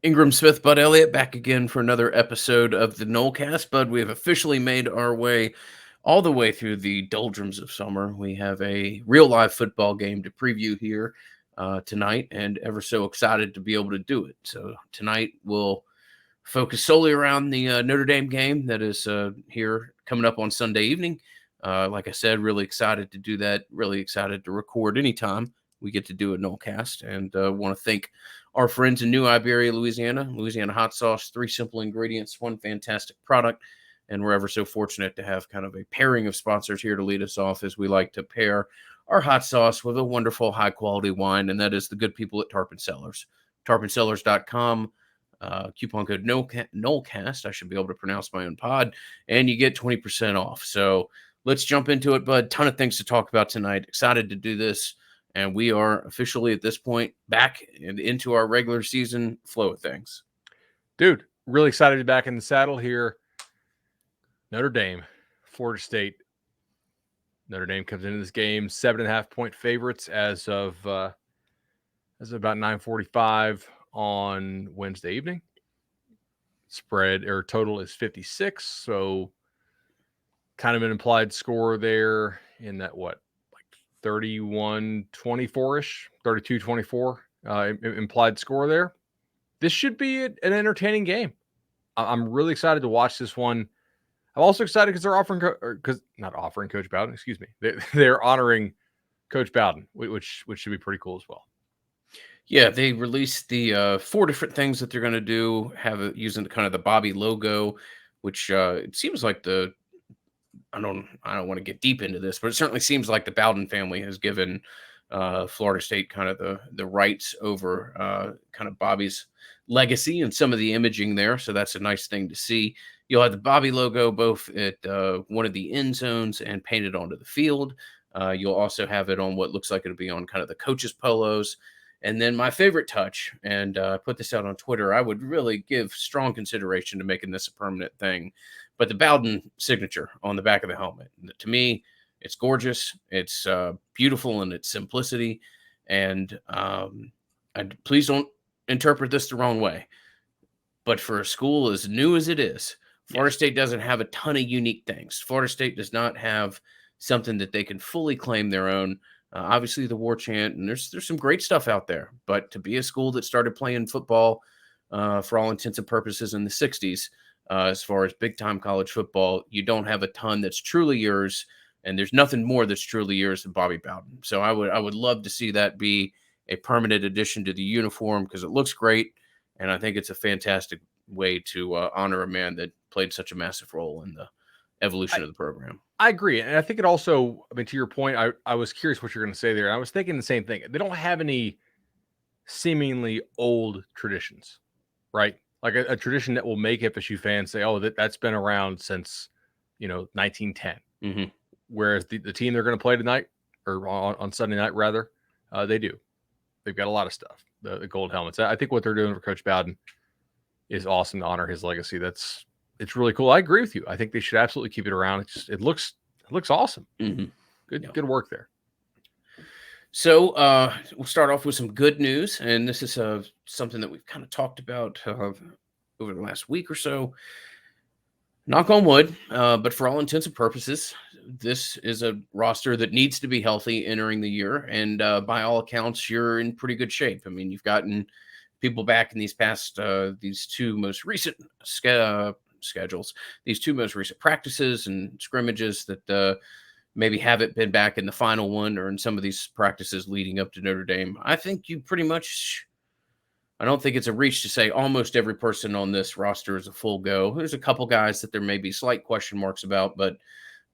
Ingram Smith, Bud Elliott, back again for another episode of the Nolecast. Bud, we have officially made our way all the way through the doldrums of summer. We have a real live football game to preview here tonight, and ever so excited to be able to do it. So tonight we'll focus solely around the Notre Dame game that is here coming up on Sunday evening. Like I said, really excited to do that. Really excited to record anytime we get to do a Nolecast, and want to thank our friends in New Iberia, Louisiana hot sauce, 3 simple ingredients, 1 fantastic product. And we're ever so fortunate to have kind of a pairing of sponsors here to lead us off, as we like to pair our hot sauce with a wonderful high quality wine. And that is the good people at Tarpon Cellars. TarponCellars.com. Coupon code Nolecast. I should be able to pronounce my own pod, and you get 20% off. So let's jump into it, bud. Ton of things to talk about tonight. Excited to do this. And we are officially at this point back and into our regular season flow of things. Dude, really excited to be back in the saddle here. Notre Dame, Florida State. Notre Dame comes into this game 7.5-point favorites as of about 9:45 on Wednesday evening. Spread or total is 56, so kind of an implied score there in that 31-24ish, 32-24 implied score there. This should be an entertaining game. I'm really excited to watch this one. I'm also excited because they're not offering Coach Bowden. Excuse me, they're honoring Coach Bowden, which should be pretty cool as well. Yeah, they released the 4 different things that they're going to do. Have it using kind of the Bobby logo, which it seems like I don't want to get deep into this, but it certainly seems like the Bowden family has given Florida State kind of the rights over kind of Bobby's legacy and some of the imaging there. So that's a nice thing to see. You'll have the Bobby logo both at one of the end zones and painted onto the field. You'll also have it on what looks like it'll be on kind of the coaches' polos. And then my favorite touch, and I put this out on Twitter, I would really give strong consideration to making this a permanent thing, but the Bowden signature on the back of the helmet. To me, it's gorgeous. It's beautiful in its simplicity. And please don't interpret this the wrong way. But for a school as new as it is, Florida State doesn't have a ton of unique things. Florida State does not have something that they can fully claim their own. Obviously, the war chant, and there's some great stuff out there. But to be a school that started playing football for all intents and purposes in the 60s, as far as big-time college football, you don't have a ton that's truly yours, and there's nothing more that's truly yours than Bobby Bowden. So I would love to see that be a permanent addition to the uniform, because it looks great, and I think it's a fantastic way to honor a man that played such a massive role in the evolution of the program. I agree. And I think it also, I mean, to your point, I was curious what you're going to say there. And I was thinking the same thing. They don't have any seemingly old traditions, right? Like a tradition that will make FSU fans say, oh, that's been around since, 1910. Mm-hmm. Whereas the team they're going to play tonight, or on Sunday night, rather, they do. They've got a lot of stuff, the gold helmets. I think what they're doing for Coach Bowden is awesome to honor his legacy. It's really cool. I agree with you. I think they should absolutely keep it around. It looks awesome. Mm-hmm. Good work there. So we'll start off with some good news, and this is something that we've kind of talked about over the last week or so. Knock on wood, but for all intents and purposes, this is a roster that needs to be healthy entering the year, and by all accounts, you're in pretty good shape. I mean, you've gotten people back in these 2 most recent schedules, these 2 most recent practices and scrimmages that maybe haven't been back in the final one or in some of these practices leading up to Notre Dame. I think you pretty much, I don't think it's a reach to say almost every person on this roster is a full go. There's a couple guys that there may be slight question marks about, but I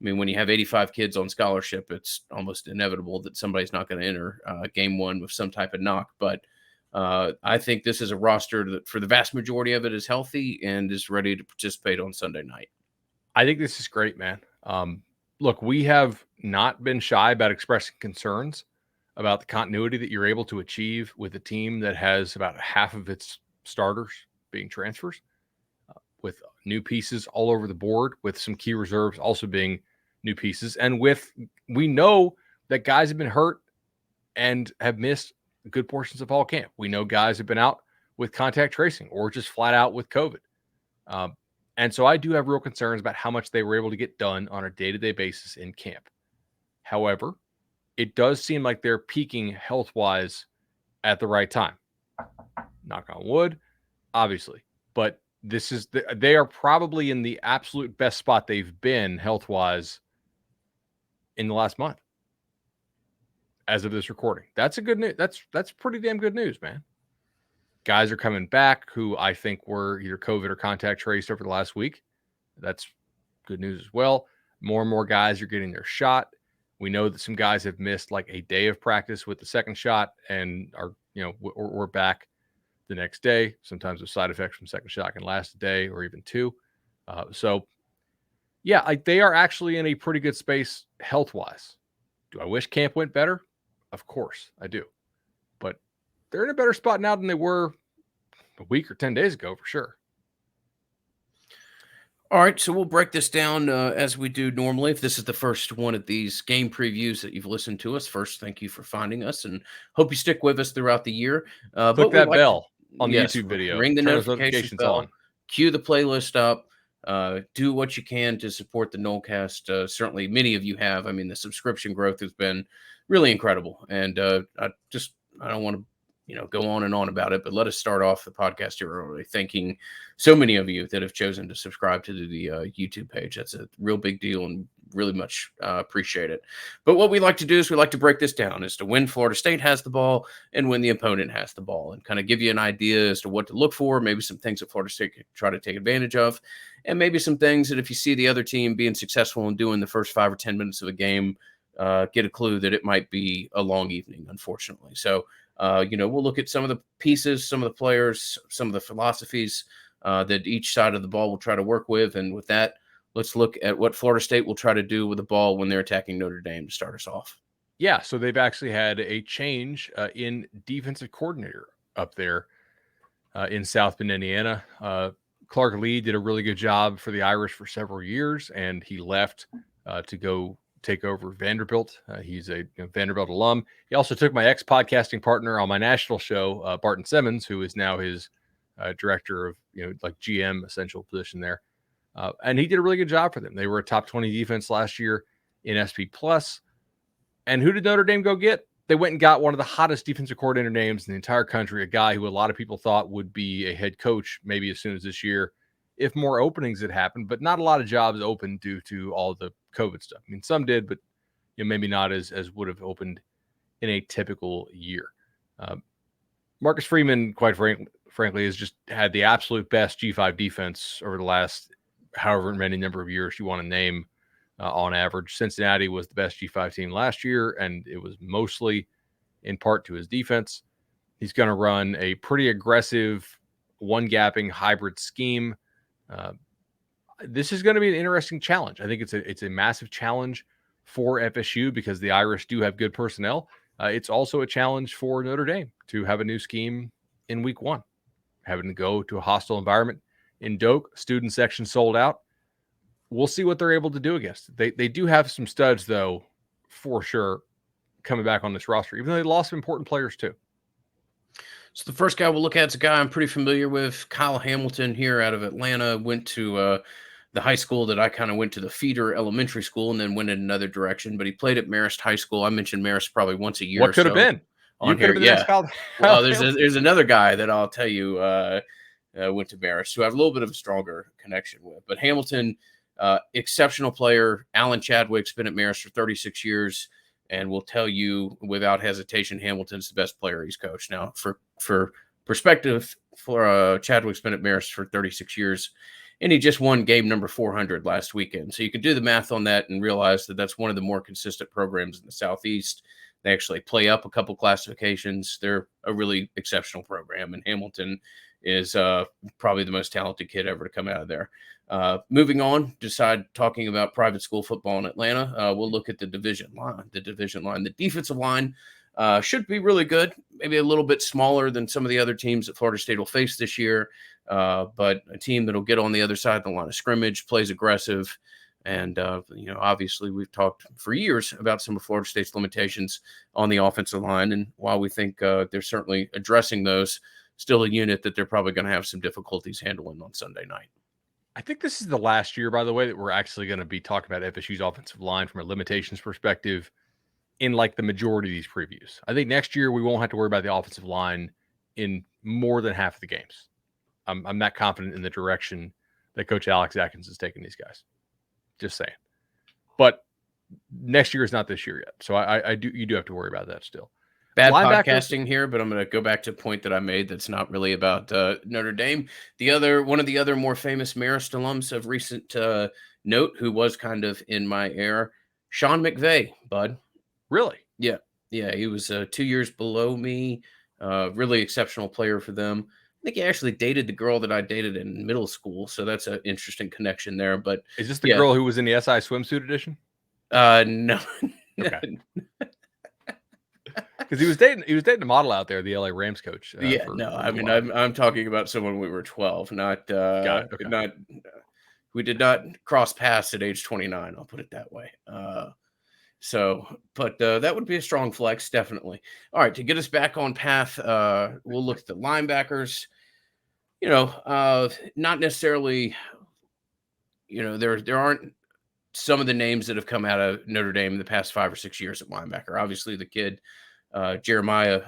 mean, when you have 85 kids on scholarship, it's almost inevitable that somebody's not going to enter game 1 with some type of knock. But I think this is a roster that, for the vast majority of it, is healthy and is ready to participate on Sunday night. I think this is great, man. Look, we have not been shy about expressing concerns about the continuity that you're able to achieve with a team that has about half of its starters being transfers, with new pieces all over the board, with some key reserves also being new pieces. And we know that guys have been hurt and have missed good portions of fall camp. We know guys have been out with contact tracing or just flat out with COVID. And so I do have real concerns about how much they were able to get done on a day-to-day basis in camp. However, it does seem like they're peaking health-wise at the right time. Knock on wood, obviously. But they are probably in the absolute best spot they've been health-wise in the last month as of this recording. That's a good news. That's pretty damn good news, man. Guys are coming back who I think were either COVID or contact traced over the last week. That's good news as well. More and more guys are getting their shot. We know that some guys have missed like a day of practice with the second shot and are, we're back the next day. Sometimes the side effects from second shot can last a day or even two. They are actually in a pretty good space health-wise. Do I wish camp went better? Of course I do. But they're in a better spot now than they were a week or 10 days ago for sure. All right, so we'll break this down as we do normally. If this is the first one of these game previews that you've listened to us, first, thank you for finding us, and hope you stick with us throughout the year. Click that bell on the YouTube video. Ring the Turn notifications bell. On. Cue the playlist up. Do what you can to support the Nolecast. Certainly, many of you have. I mean, the subscription growth has been really incredible, and I don't want to go on and on about it, but let us start off the podcast here early, thanking so many of you that have chosen to subscribe to the YouTube page. That's a real big deal and really much appreciate it. But what we like to do is we like to break this down as to when Florida State has the ball and when the opponent has the ball, and kind of give you an idea as to what to look for, maybe some things that Florida State could try to take advantage of, and maybe some things that if you see the other team being successful in doing the first 5 or 10 minutes of a game, get a clue that it might be a long evening, unfortunately. So, we'll look at some of the pieces, some of the players, some of the philosophies that each side of the ball will try to work with. And with that, let's look at what Florida State will try to do with the ball when they're attacking Notre Dame to start us off. Yeah, so they've actually had a change in defensive coordinator up there in South Bend, Indiana. Clark Lee did a really good job for the Irish for several years, and he left to go take over Vanderbilt. He's a Vanderbilt alum. He also took my ex-podcasting partner on my national show, Barton Simmons, who is now his director of, GM essential position there. And he did a really good job for them. They were a top 20 defense last year in SP+. And who did Notre Dame go get? They went and got one of the hottest defensive coordinator names in the entire country, a guy who a lot of people thought would be a head coach maybe as soon as this year, if more openings had happened, but not a lot of jobs open due to all the COVID stuff. I mean, some did, but maybe not as would have opened in a typical year. Marcus Freeman, quite frankly, has just had the absolute best G5 defense over the last however many number of years you want to name on average. Cincinnati was the best G5 team last year, and it was mostly in part to his defense. He's going to run a pretty aggressive one-gapping hybrid scheme. This is going to be an interesting challenge. I think it's a massive challenge for FSU because the Irish do have good personnel. It's also a challenge for Notre Dame to have a new scheme in week 1, having to go to a hostile environment in Doak, student section sold out. We'll see what they're able to do against it. They do have some studs, though, for sure, coming back on this roster, even though they lost some important players, too. So the first guy we'll look at is a guy I'm pretty familiar with, Kyle Hamilton here out of Atlanta. Went to the high school that I kind of went to, the feeder elementary school, and then went in another direction. But he played at Marist High School. I mentioned Marist probably once a year. What could have been? On here, yeah. Well, there's another guy that I'll tell you went to Marist who I have a little bit of a stronger connection with. But Hamilton, exceptional player. Alan Chadwick's been at Marist for 36 years. And will tell you without hesitation, Hamilton's the best player he's coached. Now, for perspective, for Chadwick's been at Marist for 36 years, and he just won game number 400 last weekend. So you can do the math on that and realize that that's one of the more consistent programs in the Southeast. They actually play up a couple classifications. They're a really exceptional program, and Hamilton is probably the most talented kid ever to come out of there. Moving on, talking about private school football in Atlanta, we'll look at the division line. The defensive line should be really good, maybe a little bit smaller than some of the other teams that Florida State will face this year, but a team that will get on the other side of the line of scrimmage, plays aggressive. And, obviously we've talked for years about some of Florida State's limitations on the offensive line. And while we think they're certainly addressing those, still a unit that they're probably going to have some difficulties handling on Sunday night. I think this is the last year, by the way, that we're actually going to be talking about FSU's offensive line from a limitations perspective in like the majority of these previews. I think next year we won't have to worry about the offensive line in more than half of the games. I'm not confident in the direction that Coach Alex Atkins is taking these guys. Just saying. But next year is not this year yet. So you do have to worry about that still. Bad podcasting here, but I'm going to go back to a point that I made that's not really about Notre Dame. One of the other more famous Marist alums of recent note, who was kind of in my era, Sean McVay, bud. Really? Yeah. He was 2 years below me. Really exceptional player for them. I think he actually dated the girl that I dated in middle school, so that's an interesting connection there. But is this the girl who was in the SI swimsuit edition? No. Okay. Because he was dating a model out there, the LA Rams coach. I'm talking about someone we were 12, not okay. not. We did not cross paths at age 29. I'll put it that way. But that would be a strong flex, definitely. All right, to get us back on path, we'll look at the linebackers. Not necessarily. There aren't some of the names that have come out of Notre Dame in the past 5 or 6 years at linebacker. Obviously, the kid Jeremiah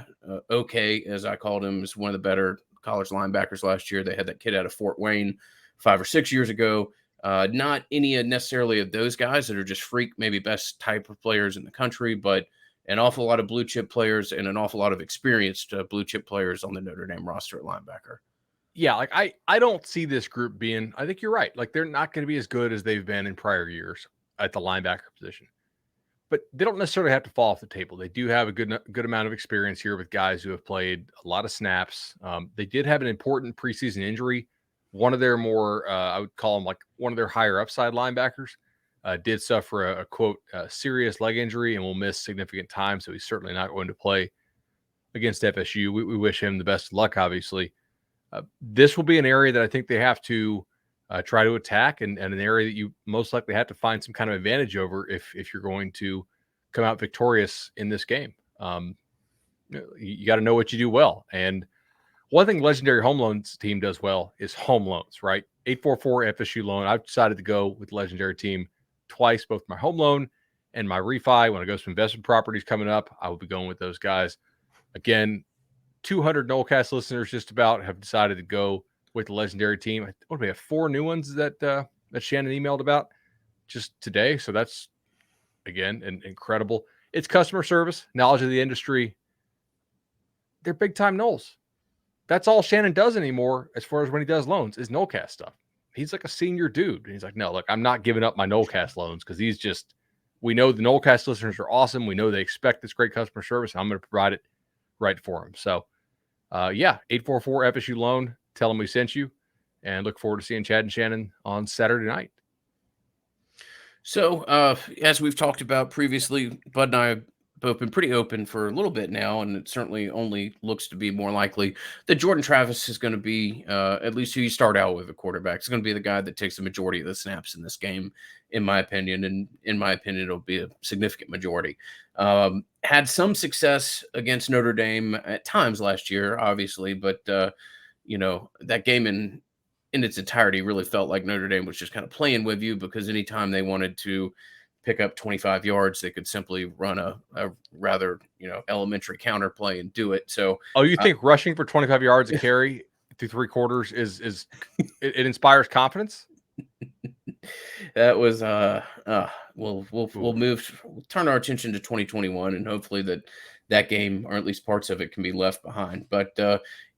OK, as I called him, is one of the better college linebackers last year. They had that kid out of Fort Wayne 5 or 6 years ago. Not any necessarily of those guys that are just freak, maybe best type of players in the country, but an awful lot of blue chip players and an awful lot of experienced blue chip players on the Notre Dame roster at linebacker. Yeah, like I don't see this group being, I think you're right. Like they're not going to be as good as they've been in prior years at the linebacker position. But they don't necessarily have to fall off the table. They do have a good amount of experience here with guys who have played a lot of snaps. They did have an important preseason injury. One of their more, I would call them like one of their higher upside linebackers, did suffer a quote, serious leg injury and will miss significant time. So he's certainly not going to play against FSU. We wish him the best of luck, obviously. This will be an area that I think they have to try to attack and an area that you most likely have to find some kind of advantage over if you're going to come out victorious in this game. You got to know what you do well. And one thing Legendary Home Loans team does well is home loans, right? 844 FSU loan. I've decided to go with the Legendary team twice, both my home loan and my refi. When I go to investment properties coming up, I will be going with those guys. Again, 200 Nolecast listeners just about have decided to go with the Legendary team. What do we have? 4 new ones that Shannon emailed about just today. So that's, again, incredible. It's customer service, knowledge of the industry. They're big time Noles. That's all Shannon does anymore as far as when he does loans is Nolecast stuff. He's like a senior dude. And he's like, no, look, I'm not giving up my Nolecast loans because we know the Nolecast listeners are awesome. We know they expect this great customer service. And I'm going to provide it right for them. So, 844 FSU loan. Tell them we sent you, and look forward to seeing Chad and Shannon on Saturday night. So, as we've talked about previously, Bud and I have both been pretty open for a little bit now, and it certainly only looks to be more likely that Jordan Travis is going to be, at least who you start out with a quarterback, is going to be the guy that takes the majority of the snaps in this game, in my opinion. And in my opinion, it'll be a significant majority. Had some success against Notre Dame at times last year, obviously, but that game in its entirety really felt like Notre Dame was just kind of playing with you, because anytime they wanted to pick up 25 yards, they could simply run a rather, elementary counter play and do it. So, you think rushing for 25 yards a carry through 3 quarters is it inspires confidence? That was we'll turn our attention to 2021, and hopefully that game, or at least parts of it, can be left behind. But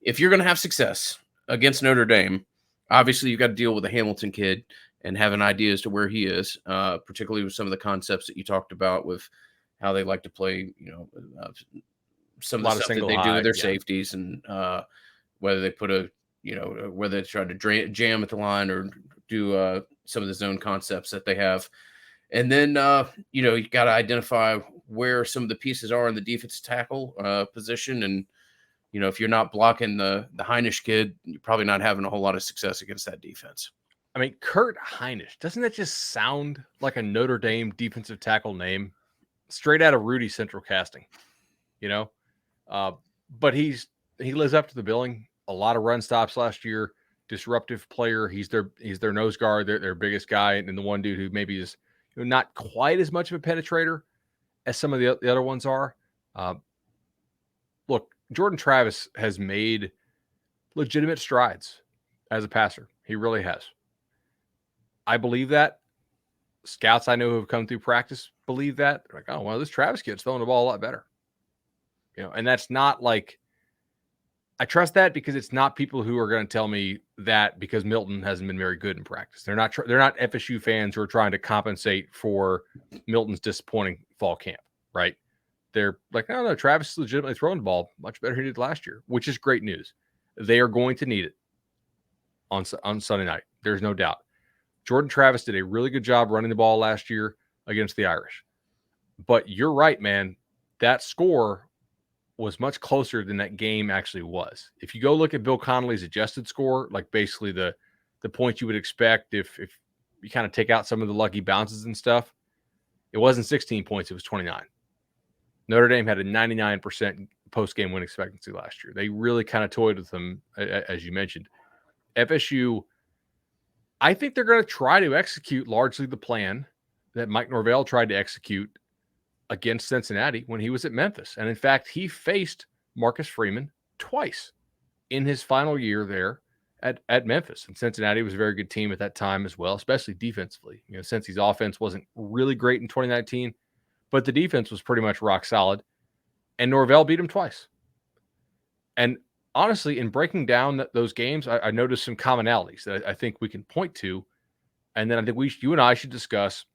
if you're going to have success against Notre Dame, obviously you've got to deal with the Hamilton kid and have an idea as to where he is, particularly with some of the concepts that you talked about with how they like to play, some of the stuff that they do with their safeties, and whether they put whether they try to jam at the line or do some of the zone concepts that they have. And then, you got to identify where some of the pieces are in the defensive tackle position. And, if you're not blocking the Heinisch kid, you're probably not having a whole lot of success against that defense. I mean, Kurt Heinisch, doesn't that just sound like a Notre Dame defensive tackle name straight out of Rudy Central Casting, but he lives up to the billing a lot of run stops last year. Disruptive player. He's their nose guard, their biggest guy, and the one dude who maybe is not quite as much of a penetrator as some of the other ones are. Look, Jordan Travis has made legitimate strides as a passer. He really has. I believe that. Scouts I know who have come through practice believe that. They're like, oh, well, this Travis kid's throwing the ball a lot better. And that's not like, I trust that because it's not people who are going to tell me that because Milton hasn't been very good in practice. They're not FSU fans who are trying to compensate for Milton's disappointing fall camp, right? They're like, no, Travis is legitimately throwing the ball much better than he did last year, which is great news. They are going to need it on Sunday night. There's no doubt. Jordan Travis did a really good job running the ball last year against the Irish. But you're right, man. That score was much closer than that game actually was. If you go look at Bill Connolly's adjusted score, like basically the points you would expect if you kind of take out some of the lucky bounces and stuff, it wasn't 16 points, it was 29. Notre Dame had a 99% post-game win expectancy last year. They really kind of toyed with them, as you mentioned. FSU, I think they're going to try to execute largely the plan that Mike Norvell tried to execute against Cincinnati when he was at Memphis. And in fact, he faced Marcus Freeman twice in his final year there at Memphis. And Cincinnati was a very good team at that time as well, especially defensively. Cincy's offense wasn't really great in 2019, but the defense was pretty much rock solid. And Norvell beat him twice. And honestly, in breaking down those games, I noticed some commonalities that I think we can point to. And then I think you and I should discuss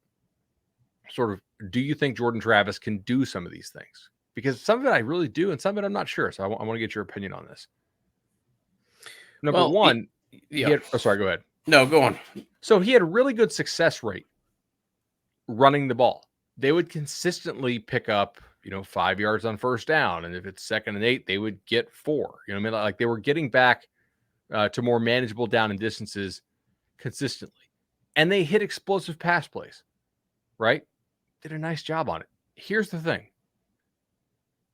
sort of, do you think Jordan Travis can do some of these things? Because some of it I really do, and some of it I'm not sure. So I want to get your opinion on this. Number one, sorry, go ahead. No, go on. So he had a really good success rate running the ball. They would consistently pick up, 5 yards on first down. And if it's 2nd and 8, they would get 4. Like they were getting back to more manageable down and distances consistently. And they hit explosive pass plays, right? Did a nice job on it. Here's the thing.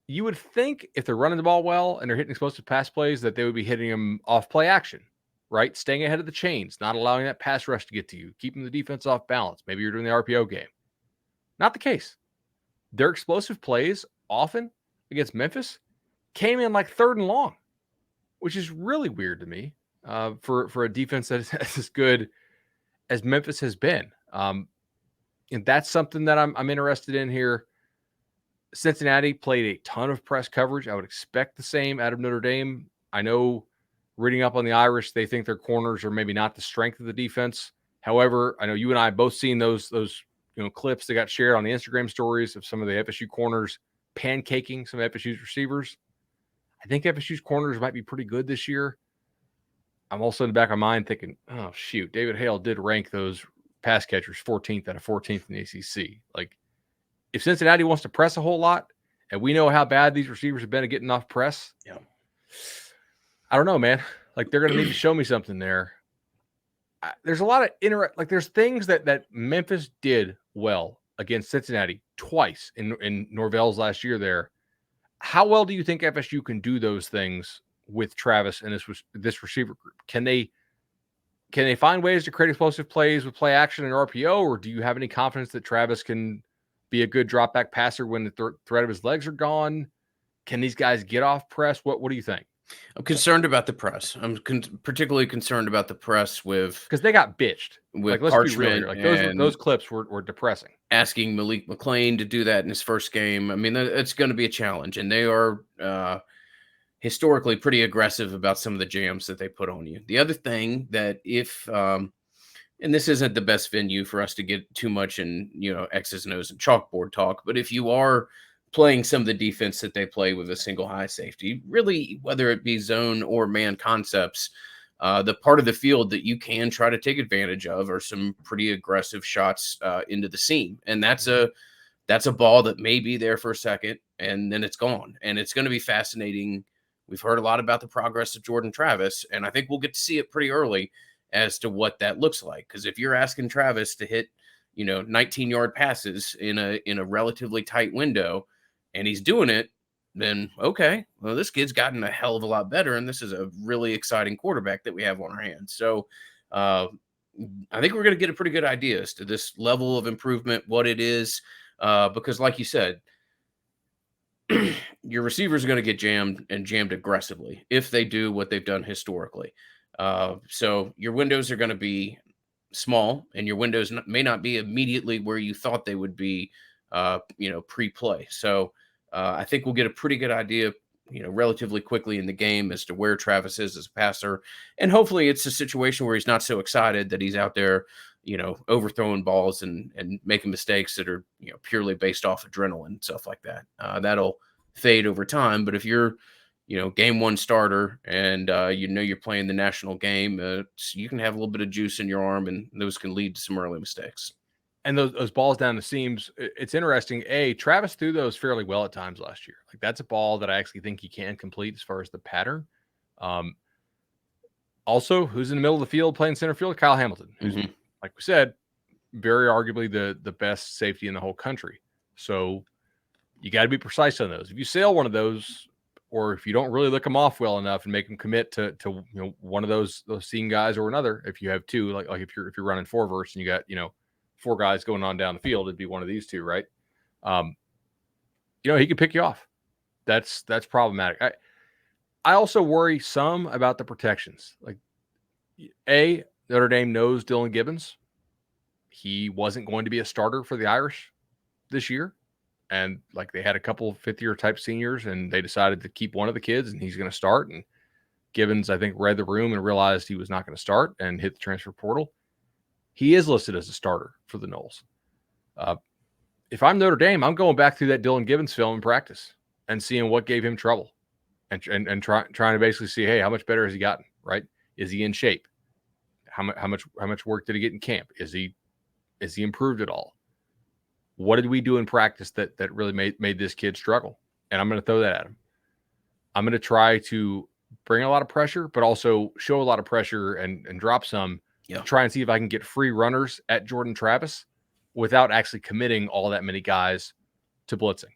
You would think if they're running the ball well and they're hitting explosive pass plays that they would be hitting them off play action, right? Staying ahead of the chains, not allowing that pass rush to get to you, keeping the defense off balance. Maybe you're doing the RPO game. Not the case. Their explosive plays often against Memphis came in like 3rd and long, which is really weird to me for a defense that is as good as Memphis has been. And that's something that I'm interested in here. Cincinnati played a ton of press coverage. I would expect the same out of Notre Dame. I know, reading up on the Irish, they think their corners are maybe not the strength of the defense. However, I know you and I both seen those clips that got shared on the Instagram stories of some of the FSU corners pancaking some of FSU's receivers. I think FSU's corners might be pretty good this year. I'm also in the back of my mind thinking, oh, shoot, David Hale did rank those pass catchers 14th out of 14th in the ACC. Like, if Cincinnati wants to press a whole lot, and we know how bad these receivers have been at getting off press, I don't know, man. Like, they're going to need to show me something there. There's a lot of there's things that Memphis did well against Cincinnati twice in Norvell's last year there. How well do you think FSU can do those things with Travis and this receiver group? Can they find ways to create explosive plays with play action and RPO, or do you have any confidence that Travis can be a good drop back passer when the threat of his legs are gone? Can these guys get off press? What do you think? I'm concerned about the press. I'm particularly concerned about the press because they got bitched. With let's be real here. Like those clips were depressing. Asking Malik McClain to do that in his first game. I mean, it's going to be a challenge, and they are historically pretty aggressive about some of the jams that they put on you. The other thing that if and this isn't the best venue for us to get too much in, X's and O's and chalkboard talk, but if you are playing some of the defense that they play with a single high safety, really, whether it be zone or man concepts, the part of the field that you can try to take advantage of are some pretty aggressive shots into the seam. And that's a ball that may be there for a second and then it's gone. And it's going to be fascinating. We've heard a lot about the progress of Jordan Travis, and I think we'll get to see it pretty early as to what that looks like. Because if you're asking Travis to hit, 19-yard passes in a relatively tight window, and he's doing it, then okay, well, this kid's gotten a hell of a lot better, and this is a really exciting quarterback that we have on our hands. So, uh, I think we're going to get a pretty good idea as to this level of improvement, what it is, because, like you said, your receivers are going to get jammed and jammed aggressively if they do what they've done historically. So your windows are going to be small, and your windows may not be immediately where you thought they would be, pre-play. So I think we'll get a pretty good idea, relatively quickly in the game as to where Travis is as a passer, and hopefully it's a situation where he's not so excited that he's out there, overthrowing balls and making mistakes that are, purely based off adrenaline, stuff like that. That'll fade over time. But if you're, game one starter and you're playing the national game, you can have a little bit of juice in your arm, and those can lead to some early mistakes. And those balls down the seams, it's interesting. Travis threw those fairly well at times last year. Like, that's a ball that I actually think he can complete as far as the pattern. Also, who's in the middle of the field playing center field? Kyle Hamilton, who's, like we said, very arguably the best safety in the whole country. So you got to be precise on those. If you sail one of those, or if you don't really look them off well enough and make them commit to one of those seam guys or another, if you have two, like if you're running four verse and you got four guys going on down the field, it'd be one of these two, right? He could pick you off. That's problematic. I also worry some about the protections. Like, Notre Dame knows Dylan Gibbons. He wasn't going to be a starter for the Irish this year. And like, they had a couple fifth-year type seniors, and they decided to keep one of the kids, and he's going to start. And Gibbons, I think, read the room and realized he was not going to start and hit the transfer portal. He is listed as a starter for the Noles. If I'm Notre Dame, I'm going back through that Dylan Gibbons film in practice and seeing what gave him trouble, and trying to basically see, hey, how much better has he gotten? Right? Is he in shape? How much work did he get in camp? Is he improved at all? What did we do in practice that really made this kid struggle? And I'm going to throw that at him. I'm going to try to bring a lot of pressure, but also show a lot of pressure and drop some. Yeah. Try and see if I can get free runners at Jordan Travis without actually committing all that many guys to blitzing.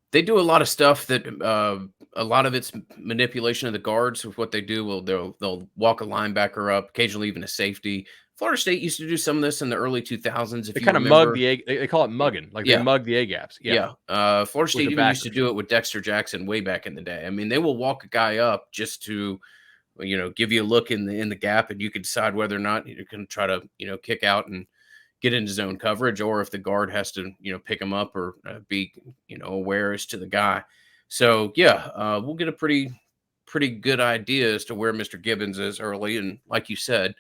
They do a lot of stuff that a lot of it's manipulation of the guards. With what they do, they'll walk a linebacker up, occasionally even a safety. Florida State used to do some of this in the early 2000s. They kind of mug the A. They call it mugging. Like, they mug the A gaps. Yeah. Florida State even used to do it with Dexter Jackson way back in the day. I mean, they will walk a guy up just to, give you a look in the gap, and you can decide whether or not you can try to, kick out and get into zone coverage, or if the guard has to, pick him up or be, aware as to the guy. So we'll get a pretty good idea as to where Mr. Gibbons is early. And like you said,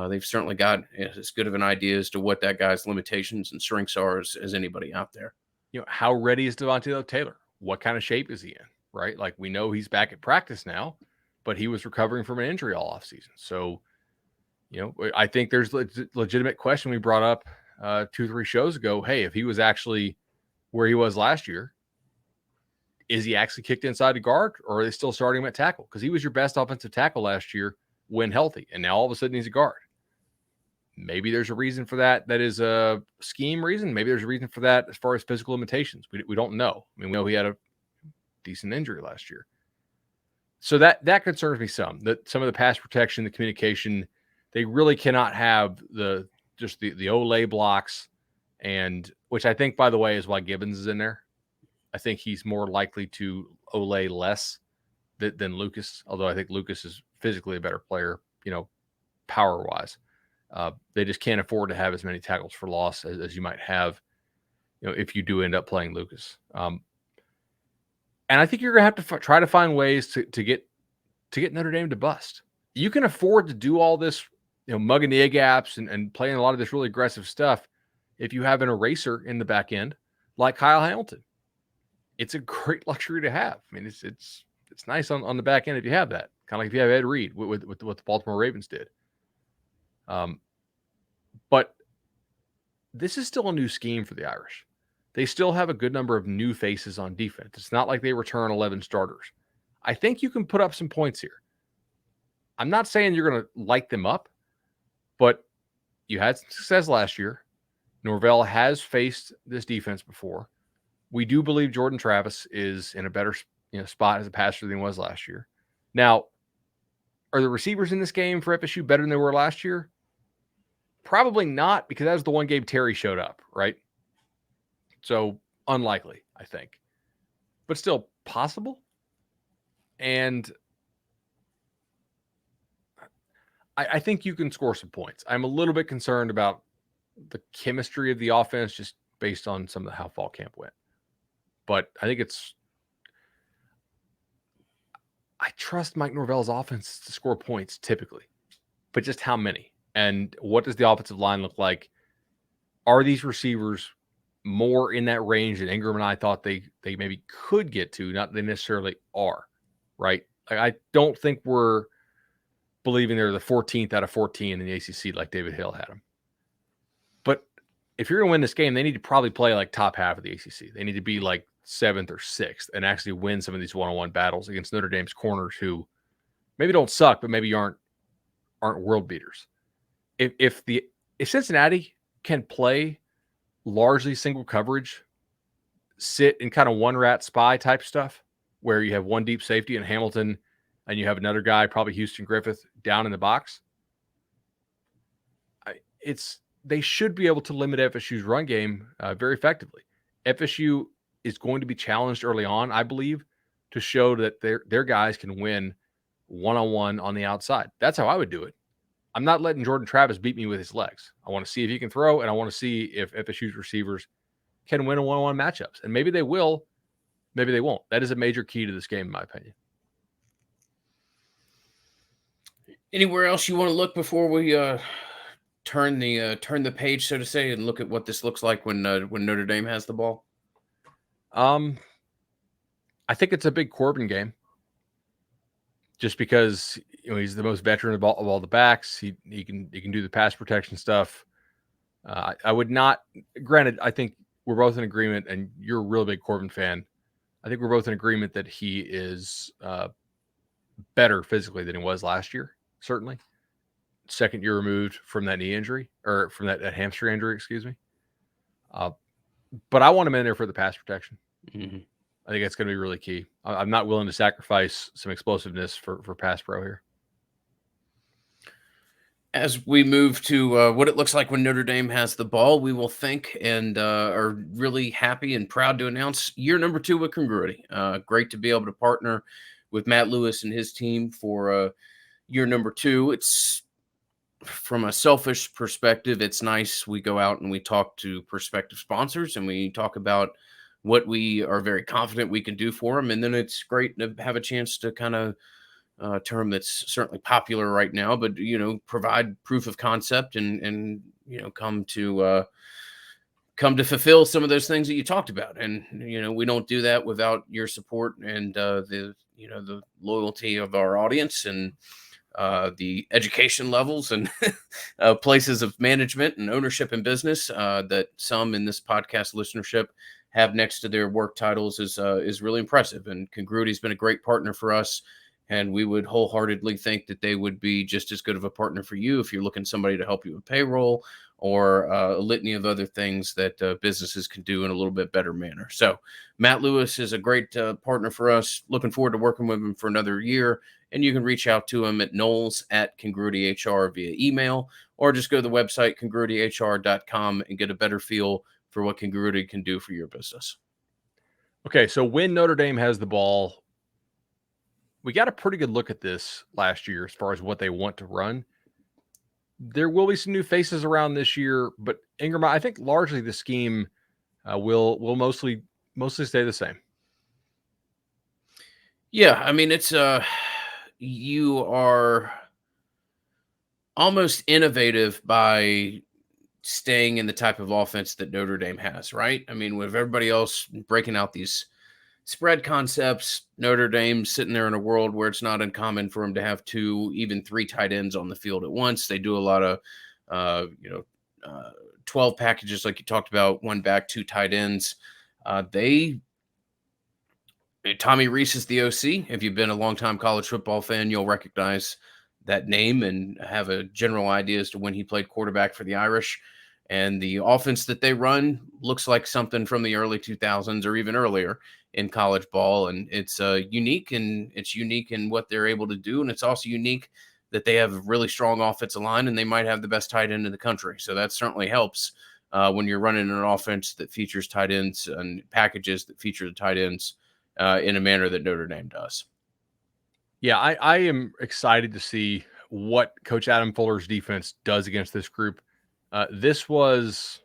they've certainly got as good of an idea as to what that guy's limitations and strengths are as anybody out there. How ready is Devontae Taylor? What kind of shape is he in? Right? Like, we know he's back at practice now, but he was recovering from an injury all offseason. So, I think there's a legitimate question we brought up 2-3 shows ago. Hey, if he was actually where he was last year, is he actually kicked inside the guard, or are they still starting him at tackle? Because he was your best offensive tackle last year when healthy, and now all of a sudden he's a guard. Maybe there's a reason for that. That is a scheme reason. Maybe there's a reason for that as far as physical limitations. We don't know. I mean, we know he had a decent injury last year. So that concerns me some. That some of the pass protection, the communication, they really cannot have the Olay blocks, and which I think, by the way, is why Gibbons is in there. I think he's more likely to Olay less than Lucas, although I think Lucas is physically a better player, power-wise. They just can't afford to have as many tackles for loss as you might have, if you do end up playing Lucas. And I think you're going to have to try to find ways to get Notre Dame to bust. You can afford to do all this, mugging the A-gaps and playing a lot of this really aggressive stuff if you have an eraser in the back end like Kyle Hamilton. It's a great luxury to have. I mean, it's nice on the back end if you have that. Kind of like if you have Ed Reed with what the Baltimore Ravens did. But this is still a new scheme for the Irish. They still have a good number of new faces on defense. It's not like they return 11 starters. I think you can put up some points here. I'm not saying you're going to light them up, but you had success last year. Norvell has faced this defense before. We do believe Jordan Travis is in a better spot as a passer than he was last year. Now, are the receivers in this game for FSU better than they were last year? Probably not, because that was the one game Terry showed up, right? So unlikely, I think, but still possible. And I think you can score some points. I'm a little bit concerned about the chemistry of the offense just based on some of how fall camp went. But I think I trust Mike Norvell's offense to score points typically, but just how many? And what does the offensive line look like? Are these receivers more in that range that Ingram and I thought they maybe could get to? Not they necessarily are, right? Like, I don't think we're believing they're the 14th out of 14 in the ACC like David Hill had them. But if you're going to win this game, they need to probably play like top half of the ACC. They need to be like 7th or 6th and actually win some of these one-on-one battles against Notre Dame's corners, who maybe don't suck, but maybe aren't world beaters. If Cincinnati can play largely single coverage, sit in kind of one rat spy type stuff, where you have one deep safety in Hamilton and you have another guy, probably Houston Griffith, down in the box, they should be able to limit FSU's run game very effectively. FSU is going to be challenged early on, I believe, to show that their guys can win one-on-one on the outside. That's how I would do it. I'm not letting Jordan Travis beat me with his legs. I want to see if he can throw, and I want to see if FSU's receivers can win a one-on-one matchups. And maybe they will, maybe they won't. That is a major key to this game, in my opinion. Anywhere else you want to look before we turn the page, so to say, and look at what this looks like when Notre Dame has the ball? I think it's a big Corbin game, just because he's the most veteran of all the backs. He can do the pass protection stuff. I would not. Granted, I think we're both in agreement, and you're a real big Corbin fan. I think we're both in agreement that he is better physically than he was last year. Certainly, second year removed from that knee injury, or from that hamstring injury, excuse me. But I want him in there for the pass protection. Mm-hmm. I think that's going to be really key. I'm not willing to sacrifice some explosiveness for pass pro here. As we move to what it looks like when Notre Dame has the ball, we will think and are really happy and proud to announce year number 2 with Congruity. Great to be able to partner with Matt Lewis and his team for year number 2. It's, from a selfish perspective, it's nice. We go out and we talk to prospective sponsors and we talk about what we are very confident we can do for them. And then it's great to have a chance to kind of term that's certainly popular right now, but, provide proof of concept and come to fulfill some of those things that you talked about. And, we don't do that without your support and the loyalty of our audience and the education levels and places of management and ownership in business that some in this podcast listenership have next to their work titles is really impressive. And Congruity has been a great partner for us. And we would wholeheartedly think that they would be just as good of a partner for you if you're looking somebody to help you with payroll or a litany of other things that businesses can do in a little bit better manner. So Matt Lewis is a great partner for us. Looking forward to working with him for another year. And you can reach out to him at Knowles@CongruityHR via email, or just go to the website, congruityhr.com, and get a better feel for what Congruity can do for your business. Okay, so when Notre Dame has the ball, we got a pretty good look at this last year as far as what they want to run. There will be some new faces around this year, but Ingram, I think largely the scheme will mostly stay the same. Yeah, I mean, it's you are almost innovative by staying in the type of offense that Notre Dame has, right? I mean, with everybody else breaking out these spread concepts, Notre Dame sitting there in a world where it's not uncommon for them to have 2, even 3 tight ends on the field at once. They do a lot of, 12 packages, like you talked about, 1 back, 2 tight ends. Tommy Rees is the OC. If you've been a longtime college football fan, you'll recognize that name and have a general idea as to when he played quarterback for the Irish. And the offense that they run looks like something from the early 2000s or even earlier in college ball. And it's unique, and it's unique in what they're able to do. And it's also unique that they have a really strong offensive line, and they might have the best tight end in the country. So that certainly helps when you're running an offense that features tight ends and packages that feature the tight ends in a manner that Notre Dame does. Yeah, I am excited to see what Coach Adam Fuller's defense does against this group. This was,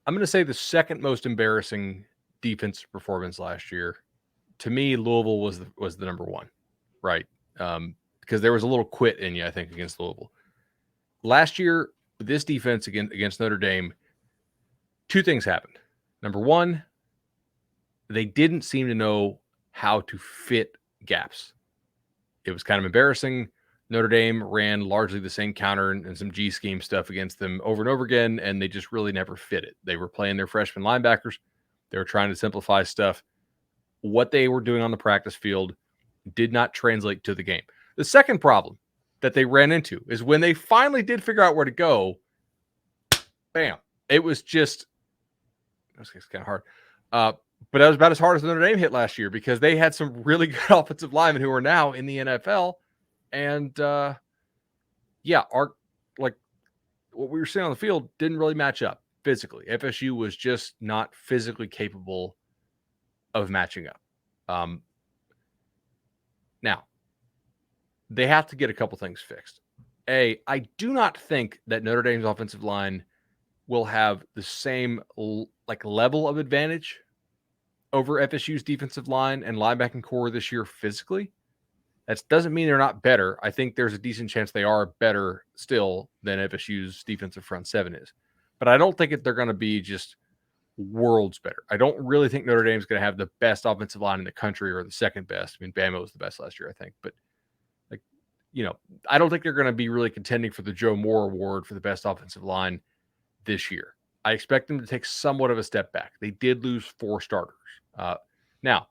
I'm going to say, the second most embarrassing defensive performance last year. To me, Louisville was the number one, right? Because there was a little quit in you, I think, against Louisville. Last year, this defense against Notre Dame, two things happened. Number one, they didn't seem to know how to fit gaps. It was kind of embarrassing. Notre Dame ran largely the same counter and some G scheme stuff against them over and over again, and they just really never fit it. They were playing their freshman linebackers. They were trying to simplify stuff. What they were doing on the practice field did not translate to the game. The second problem that they ran into is when they finally did figure out where to go, bam. It was just, it's kind of hard. But that was about as hard as Notre Dame hit last year because they had some really good offensive linemen who are now in the NFL. And yeah, what we were seeing on the field didn't really match up physically. FSU was just not physically capable of matching up. Now, they have to get a couple things fixed. I do not think that Notre Dame's offensive line will have the same level of advantage over FSU's defensive line and linebacking core this year physically. That doesn't mean they're not better. I think there's a decent chance they are better still than FSU's defensive front seven is. But I don't think they're going to be just worlds better. I don't really think Notre Dame's going to have the best offensive line in the country or the second best. I mean, Bama was the best last year, I think. But, I don't think they're going to be really contending for the Joe Moore Award for the best offensive line this year. I expect them to take somewhat of a step back. They did lose 4 starters. Now,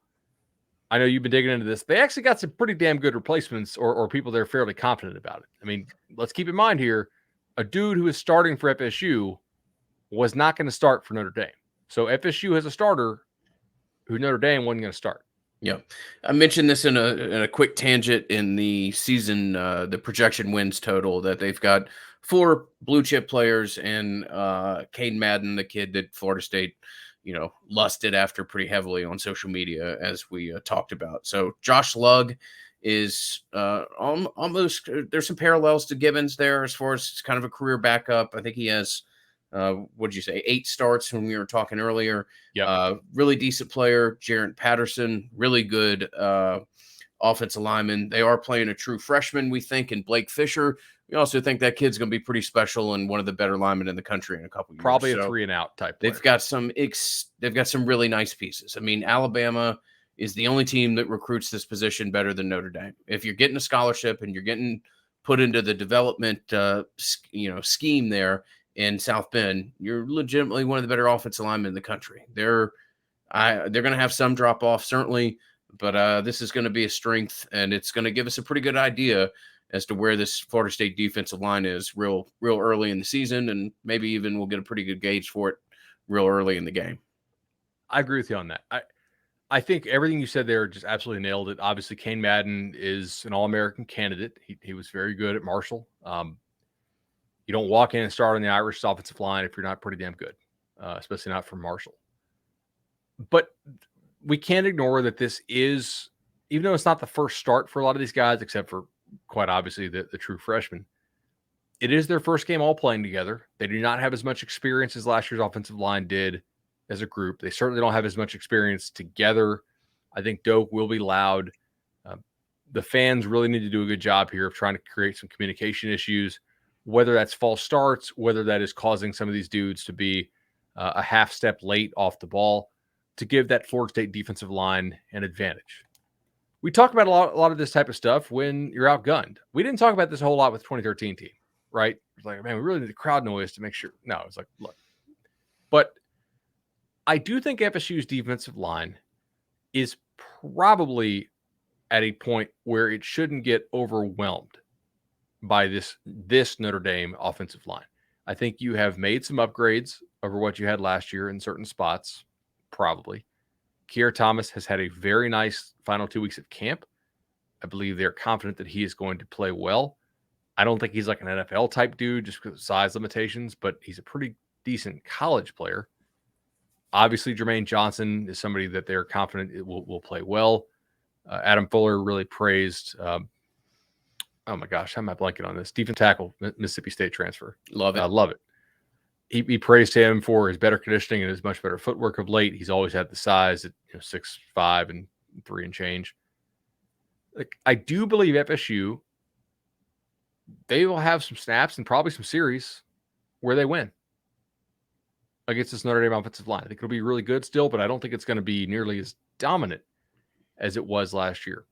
I know you've been digging into this. They actually got some pretty damn good replacements or people they're fairly confident about it. I mean, let's keep in mind here, a dude who is starting for FSU was not going to start for Notre Dame. So FSU has a starter who Notre Dame wasn't going to start. Yeah, I mentioned this in a quick tangent in the season, the projection wins total, that they've got 4 blue chip players and Caden Madden, the kid that Florida State, lusted after pretty heavily on social media, as we talked about. So Josh Lugg is almost, there's some parallels to Gibbons there as far as kind of a career backup. I think he has, what'd you say, 8 starts when we were talking earlier. Yeah. Really decent player. Jarrett Patterson, really good offensive lineman. They are playing a true freshman, we think, in Blake Fisher. We also think that kid's going to be pretty special and one of the better linemen in the country in a couple years. Probably a 3-and-out type player. They've got some really nice pieces. I mean, Alabama is the only team that recruits this position better than Notre Dame. If you're getting a scholarship and you're getting put into the development scheme there in South Bend, you're legitimately one of the better offensive linemen in the country. They're going to have some drop off, certainly, but this is going to be a strength, and it's going to give us a pretty good idea as to where this Florida State defensive line is real early in the season, and maybe even we'll get a pretty good gauge for it real early in the game. I agree with you on that. I think everything you said there just absolutely nailed it. Obviously, Caden Madden is an All-American candidate. He was very good at Marshall. You don't walk in and start on the Irish offensive line if you're not pretty damn good, especially not from Marshall. But we can't ignore that this is, even though it's not the first start for a lot of these guys, except for quite obviously the true freshmen, it is their first game all playing together. They do not have as much experience as last year's offensive line did as a group. They certainly don't have as much experience together. I think Doak will be loud. The fans really need to do a good job here of trying to create some communication issues, whether that's false starts, whether that is causing some of these dudes to be a half step late off the ball, to give that Florida State defensive line an advantage. We talk about a lot of this type of stuff when you're outgunned. We didn't talk about this a whole lot with 2013 team, right? It's like, man, we really need the crowd noise to make sure. No, it's like, look. But I do think FSU's defensive line is probably at a point where it shouldn't get overwhelmed by this Notre Dame offensive line. I think you have made some upgrades over what you had last year in certain spots, probably. Keir Thomas has had a very nice final 2 weeks of camp. I believe they're confident that he is going to play well. I don't think he's like an NFL type dude just because of size limitations, but he's a pretty decent college player. Obviously, Jermaine Johnson is somebody that they're confident it will play well. Adam Fuller really praised. Oh my gosh, how am I blanking on this? Defensive tackle, Mississippi State transfer. Love it. Love it. He praised him for his better conditioning and his much better footwork of late. He's always had the size at 6'5" and 3 and change. Like, I do believe FSU, they will have some snaps and probably some series where they win against this Notre Dame offensive line. I think it'll be really good still, but I don't think it's going to be nearly as dominant as it was last year.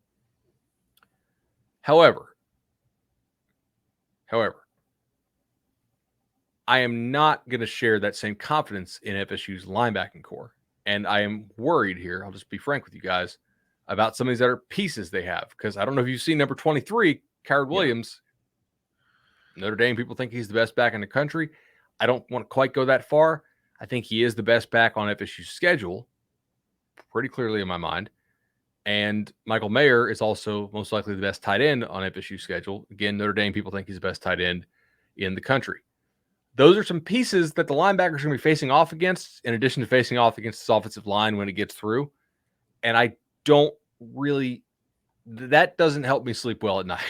However, I am not going to share that same confidence in FSU's linebacking core. And I am worried here, I'll just be frank with you guys, about some of these other pieces they have. Because I don't know if you've seen number 23, Coward Williams. Notre Dame, people think he's the best back in the country. I don't want to quite go that far. I think he is the best back on FSU's schedule, pretty clearly in my mind. And Michael Mayer is also most likely the best tight end on FSU's schedule. Again, Notre Dame, people think he's the best tight end in the country. Those are some pieces that the linebackers are going to be facing off against, in addition to facing off against this offensive line when it gets through. And I don't really, that doesn't help me sleep well at night,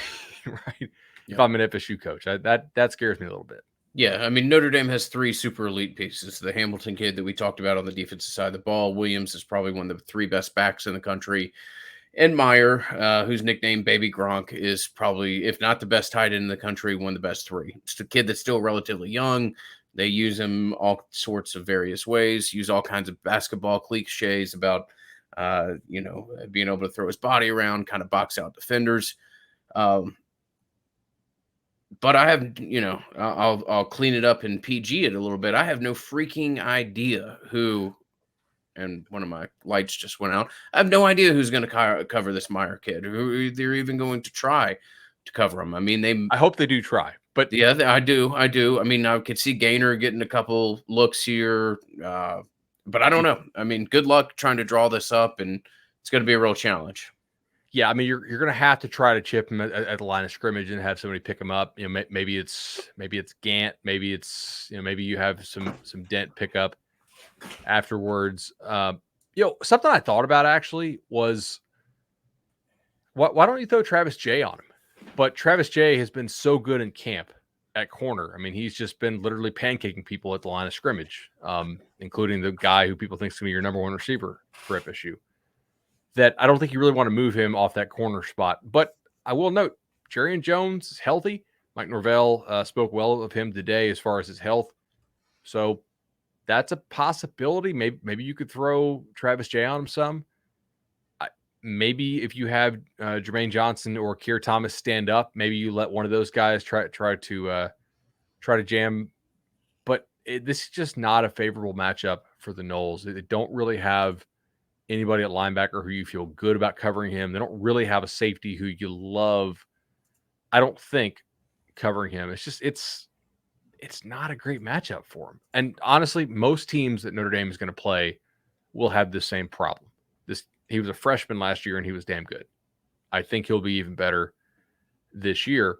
right? Yeah. If I'm an FSU coach, that scares me a little bit. Yeah, I mean, Notre Dame has 3 super elite pieces. The Hamilton kid that we talked about on the defensive side of the ball. Williams is probably one of the 3 best backs in the country. And Meyer, who's nicknamed Baby Gronk, is probably, if not the best tight end in the country, one of the best 3. It's a kid that's still relatively young. They use him all sorts of various ways, use all kinds of basketball cliches about, being able to throw his body around, kind of box out defenders. But I have, I'll clean it up and PG it a little bit. I have no freaking idea who, and one of my lights just went out. I have no idea who's going to cover this Meyer kid, who they're even going to try to cover him. I mean, I hope they do try, but yeah, I do. I mean, I could see Gaynor getting a couple looks here, but I don't know. I mean, good luck trying to draw this up, and it's going to be a real challenge. Yeah, I mean, you're going to have to try to chip him at the line of scrimmage and have somebody pick him up. Maybe it's Gant, maybe it's maybe you have some Dent pick up afterwards. Something I thought about actually was, why don't you throw Travis J on him? But Travis J has been so good in camp at corner. I mean, he's just been literally pancaking people at the line of scrimmage, including the guy who people think is going to be your number 1 receiver for FSU. That I don't think you really want to move him off that corner spot. But I will note, Jarian Jones is healthy. Mike Norvell spoke well of him today as far as his health. So that's a possibility. Maybe you could throw Travis J on him some. Maybe if you have Jermaine Johnson or Keir Thomas stand up, maybe you let one of those guys try to jam. But this is just not a favorable matchup for the Noles. They don't really have anybody at linebacker who you feel good about covering him. They don't really have a safety who you love, I don't think, covering him. It's just it's not a great matchup for him. And honestly, most teams that Notre Dame is going to play will have the same problem. He was a freshman last year and he was damn good. I think he'll be even better this year.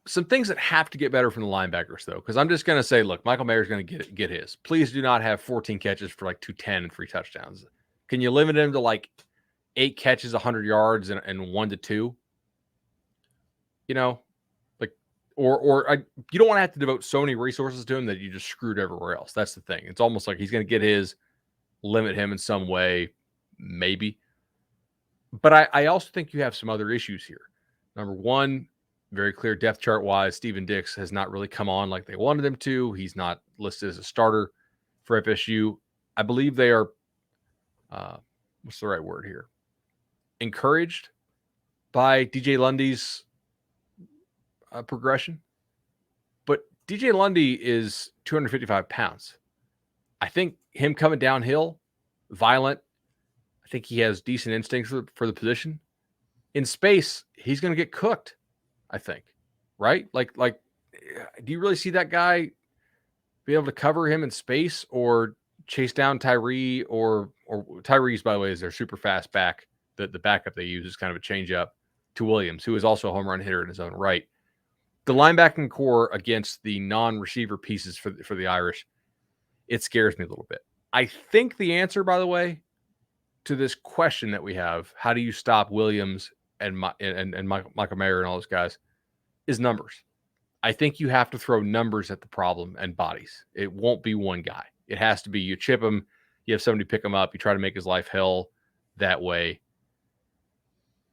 Some things that have to get better from the linebackers, though, because I'm just going to say, look, Michael Mayer is going to get his. Please do not have 14 catches for like 210 and 3 touchdowns. Can you limit him to like 8 catches, 100 yards, and 1 to 2? You don't want to have to devote so many resources to him that you just screwed everywhere else. That's the thing. It's almost like he's going to get his, limit him in some way, maybe. But I also think you have some other issues here. Number one, very clear depth chart wise, Steven Dix has not really come on like they wanted him to. He's not listed as a starter for FSU. I believe they are, what's the right word here? Encouraged by DJ Lundy's progression. But DJ Lundy is 255 pounds. I think him coming downhill, violent, I think he has decent instincts for the position. In space, he's going to get cooked, I think. Right? Like do you really see that guy be able to cover him in space or chase down Tyree or Tyree's, by the way, is their super fast back. The backup they use is kind of a change up to Williams, who is also a home run hitter in his own right. The linebacking core against the non-receiver pieces for the Irish, it scares me a little bit. I think the answer, by the way, to this question that we have, how do you stop Williams and Michael Mayer and all those guys, is numbers. I think you have to throw numbers at the problem and bodies. It won't be one guy. It has to be you chip him, you have somebody pick him up, you try to make his life hell that way.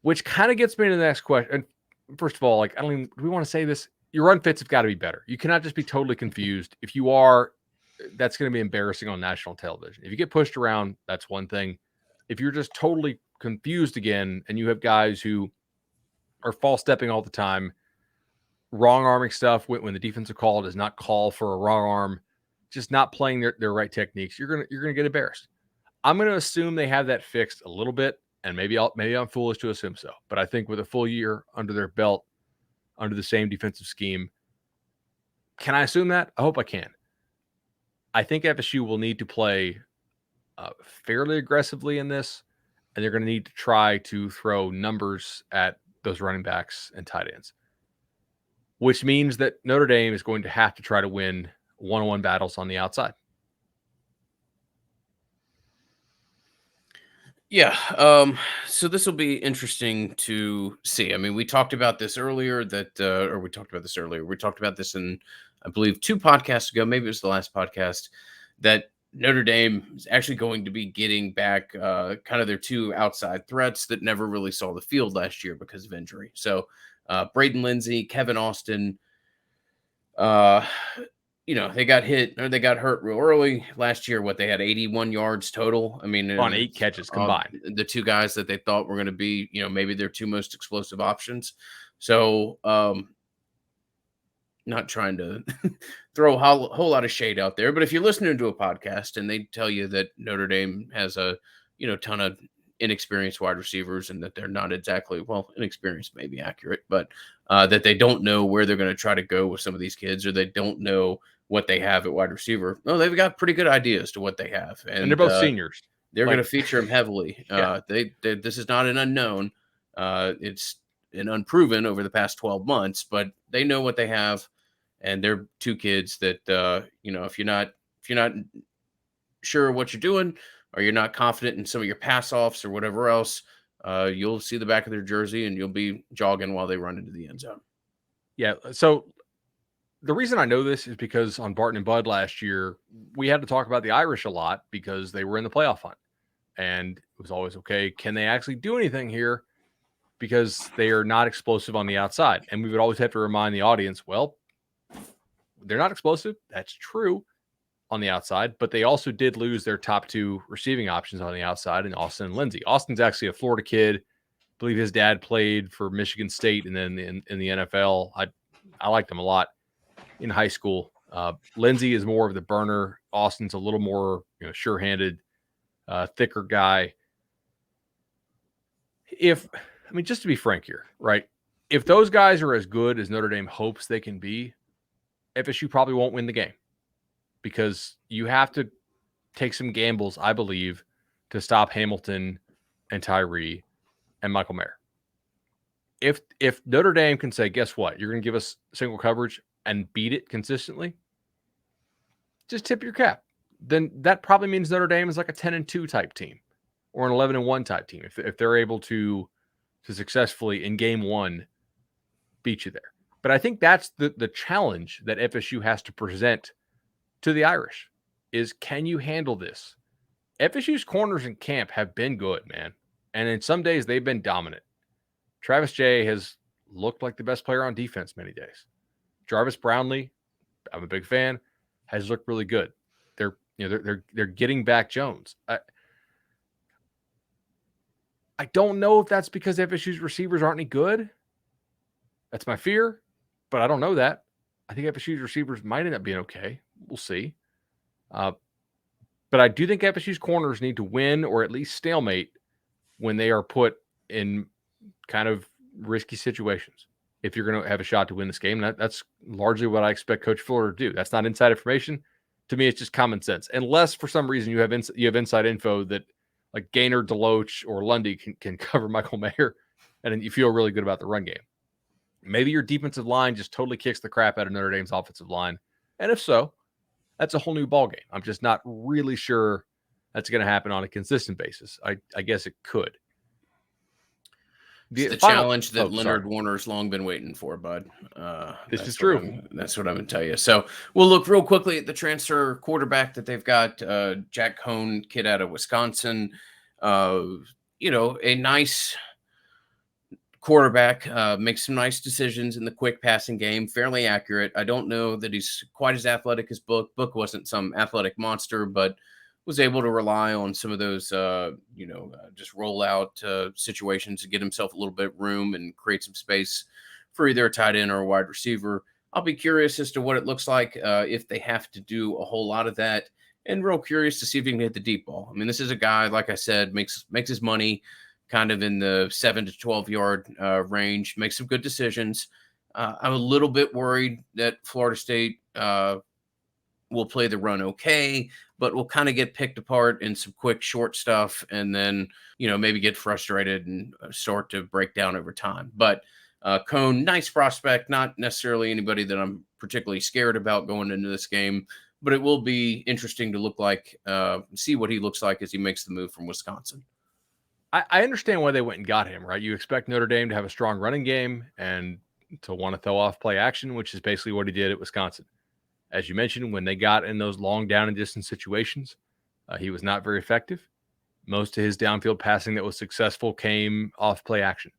Which kind of gets me to the next question. And first of all, like, I don't even, do we want to say this? Your run fits have got to be better. You cannot just be totally confused. If you are, that's going to be embarrassing on national television. If you get pushed around, that's one thing. If you're just totally confused again and you have guys who are false stepping all the time, wrong arming stuff when the defensive call does not call for a wrong arm, just not playing their right techniques, you're gonna get embarrassed. I'm gonna assume they have that fixed a little bit, and maybe I'm foolish to assume so. But I think with a full year under their belt, under the same defensive scheme, can I assume that? I hope I can. I think FSU will need to play fairly aggressively in this, and they're going to need to try to throw numbers at those running backs and tight ends, which means that Notre Dame is going to have to try to win one-on-one battles on the outside. Yeah. So this will be interesting to see. I mean, we talked about this earlier We talked about this earlier. We talked about this in, I believe, 2 podcasts ago. Maybe it was the last podcast, that Notre Dame is actually going to be getting back kind of their 2 outside threats that never really saw the field last year because of injury. So Braden Lindsey, Kevin Austin, they got hit or they got hurt real early last year. What, they had 81 yards total. I mean, On 8 catches combined. The 2 guys that they thought were going to be, maybe their 2 most explosive options. So, not trying to throw a whole lot of shade out there, but if you're listening to a podcast and they tell you that Notre Dame has a, ton of inexperienced wide receivers and that they're not exactly, well, inexperienced may be accurate, but that they don't know where they're going to try to go with some of these kids, or they don't know what they have at wide receiver. No, they've got pretty good ideas to what they have. And they're both seniors. They're going to feature them heavily. Yeah. This is not an unknown. It's an unproven over the past 12 months, but they know what they have. And they're 2 kids that, if you're not sure what you're doing, or you're not confident in some of your pass offs or whatever else, you'll see the back of their jersey and you'll be jogging while they run into the end zone. Yeah. So the reason I know this is because on Barton and Bud last year, we had to talk about the Irish a lot because they were in the playoff hunt. And it was always, okay, can they actually do anything here? Because they are not explosive on the outside. And we would always have to remind the audience, well, they're not explosive. That's true on the outside, but they also did lose their top 2 receiving options on the outside in Austin and Lindsey. Austin's actually a Florida kid. I believe his dad played for Michigan State and then in the NFL. I liked him a lot in high school. Lindsey is more of the burner. Austin's a little more sure-handed, thicker guy. Just to be frank here, right? If those guys are as good as Notre Dame hopes they can be, FSU probably won't win the game, because you have to take some gambles, I believe, to stop Hamilton and Tyree and Michael Mayer. If Notre Dame can say, guess what, you're going to give us single coverage and beat it consistently, just tip your cap. Then that probably means Notre Dame is like a 10-2 type team or an 11-1 type team if they're able to successfully in game 1 beat you there. But I think that's the challenge that FSU has to present to the Irish is, can you handle this? FSU's corners in camp have been good, man. And in some days they've been dominant. Travis Jay has looked like the best player on defense many days. Jarvis Brownlee, I'm a big fan, has looked really good. They're getting back Jones. I don't know if that's because FSU's receivers aren't any good. That's my fear, but I don't know that. I think FSU's receivers might end up being okay. We'll see. But I do think FSU's corners need to win or at least stalemate when they are put in kind of risky situations. if you're going to have a shot to win this game. That's largely what I expect Coach Fuller to do. That's not inside information. To me, it's just common sense. Unless for some reason you have inside info that like Gaynor, Deloach, or Lundy can cover Michael Mayer, and then you feel really good about the run game. Maybe your defensive line just totally kicks the crap out of Notre Dame's offensive line. And if so, that's a whole new ballgame. I'm just not really sure that's going to happen on a consistent basis. I guess it could. It's the challenge that Leonard Warner's long been waiting for, bud. This is true. That's what I'm going to tell you. So we'll look real quickly at the transfer quarterback that they've got, Jack Coan, kid out of Wisconsin. A nice quarterback, makes some nice decisions in the quick passing game, fairly accurate. I don't know that he's quite as athletic as Book. Book wasn't some athletic monster, but was able to rely on some of those, just roll out situations to get himself a little bit of room and create some space for either a tight end or a wide receiver. I'll be curious as to what it looks like if they have to do a whole lot of that, and real curious to see if he can hit the deep ball. I mean, this is a guy, like I said, makes his money kind of in the 7 to 12 yard range, makes some good decisions. I'm a little bit worried that Florida State will play the run okay, but we'll kind of get picked apart in some quick, short stuff, and then, maybe get frustrated and start to break down over time. But Coan, nice prospect, not necessarily anybody that I'm particularly scared about going into this game, but it will be interesting to see what he looks like as he makes the move from Wisconsin. I understand why they went and got him, right? You expect Notre Dame to have a strong running game and to want to throw off play action, which is basically what he did at Wisconsin. As you mentioned, when they got in those long down and distance situations, he was not very effective. Most of his downfield passing that was successful came off play action.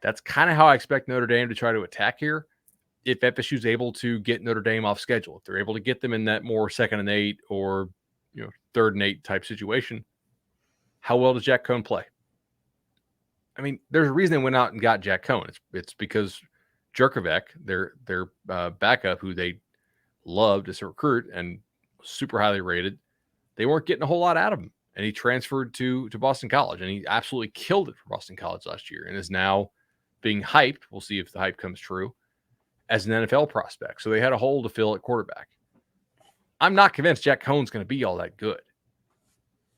That's kind of how I expect Notre Dame to try to attack here. If FSU is able to get Notre Dame off schedule, if they're able to get them in that more 2nd and 8 or 3rd and 8 type situation, how well does Jack Coan play? I mean, there's a reason they went out and got Jack Coan. It's because Jerkovic, their backup, who they loved as a recruit and super highly rated, they weren't getting a whole lot out of him. And he transferred to Boston College, and he absolutely killed it for Boston College last year and is now being hyped. We'll see if the hype comes true as an NFL prospect. So they had a hole to fill at quarterback. I'm not convinced Jack Coan's going to be all that good.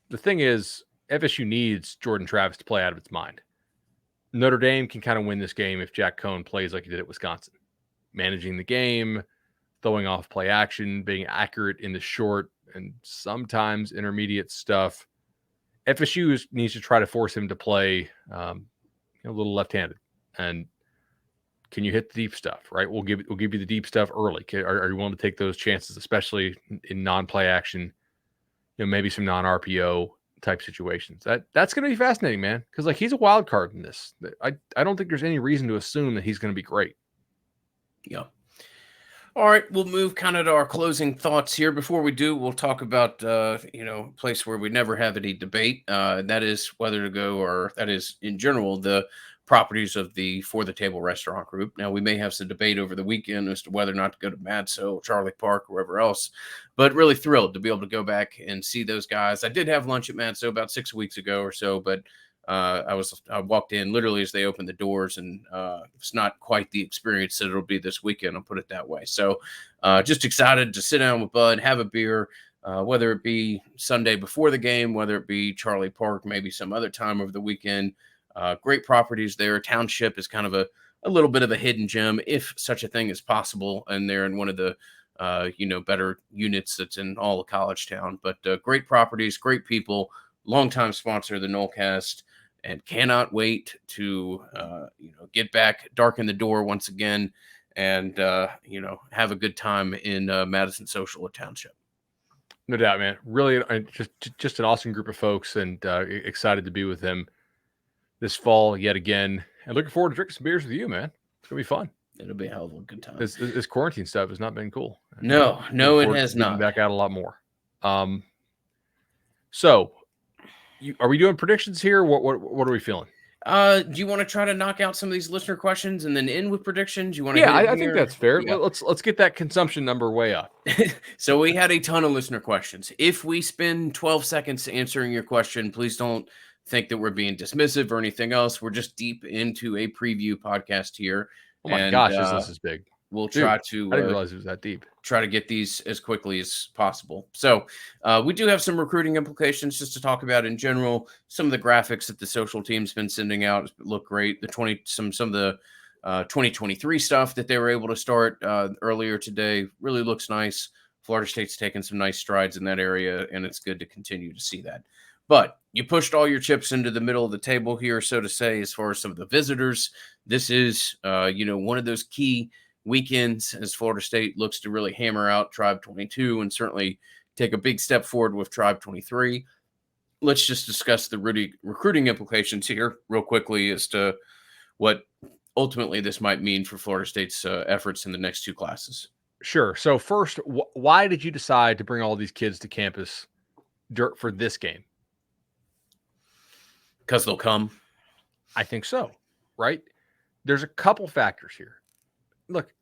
The thing is, FSU needs Jordan Travis to play out of its mind. Notre Dame can kind of win this game if Jack Coan plays like he did at Wisconsin, managing the game, throwing off play action, being accurate in the short and sometimes intermediate stuff. FSU needs to try to force him to play a little left-handed. And can you hit the deep stuff, right? We'll give you the deep stuff early. Are you willing to take those chances, especially in non-play action, maybe some non-RPO type situations? That's going to be fascinating, man, because he's a wild card in this. I don't think there's any reason to assume that he's going to be great. Yeah. All right, we'll move kind of to our closing thoughts here. Before we do, we'll talk about a place where we never have any debate. That is whether to go, or that is in general the properties of the For the Table restaurant group. Now, we may have some debate over the weekend as to whether or not to go to Madso, Charlie Park, or wherever else, but really thrilled to be able to go back and see those guys. I did have lunch at Madso about 6 weeks ago or so, but I walked in literally as they opened the doors, and it's not quite the experience that it'll be this weekend. I'll put it that way. So just excited to sit down with Bud, have a beer, whether it be Sunday before the game, whether it be Charlie Park, maybe some other time over the weekend. Great properties there. Township is kind of a little bit of a hidden gem, if such a thing is possible, and they're in one of the better units that's in all of College Town. But great properties, great people, longtime sponsor of the Nolecast, and cannot wait to get back, darken the door once again, and have a good time in Madison Social Township. No doubt, man. Really, just an awesome group of folks, and excited to be with them this fall yet again, and looking forward to drinking some beers with you, man. It's gonna be fun. It'll be a hell of a good time. This quarantine stuff has not been cool. No, it has not. Back out a lot more. So, are we doing predictions here? What are we feeling? Do you want to try to knock out some of these listener questions and then end with predictions? You want to? Yeah, I think that's fair. Yeah. Let's get that consumption number way up. So we had a ton of listener questions. If we spend 12 seconds answering your question, please don't think that we're being dismissive or anything else. We're just deep into a preview podcast here. Oh my and gosh, this list is big. we'll Dude, try I didn't to realize it was that deep. get these as quickly as possible. So we do have some recruiting implications just to talk about in general. Some of the graphics that the social team's been sending out look great. Some of the 2023 stuff that they were able to start earlier today really looks nice. Florida State's taken some nice strides in that area, and it's good to continue to see that. But you pushed all your chips into the middle of the table here, so to say, as far as some of the visitors. This is, one of those key weekends as Florida State looks to really hammer out Tribe 22 and certainly take a big step forward with Tribe 23. Let's just discuss the recruiting implications here real quickly as to what ultimately this might mean for Florida State's efforts in the next two classes. Sure. So first, why did you decide to bring all these kids to campus for this game? Because they'll come. I think so, right? There's a couple factors here. Look,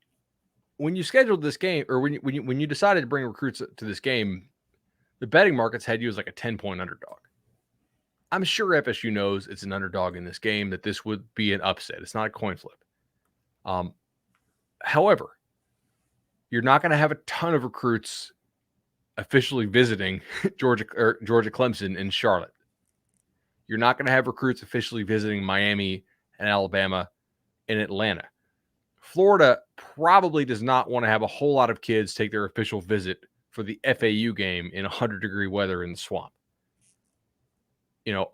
when you scheduled this game, or when you decided to bring recruits to this game, the betting markets had you as like a 10-point underdog. I'm sure FSU knows it's an underdog in this game, that this would be an upset. It's not a coin flip. However, you're not going to have a ton of recruits officially visiting Georgia Clemson in Charlotte. You're not going to have recruits officially visiting Miami and Alabama and Atlanta. Florida probably does not want to have a whole lot of kids take their official visit for the FAU game in 100-degree weather in the swamp.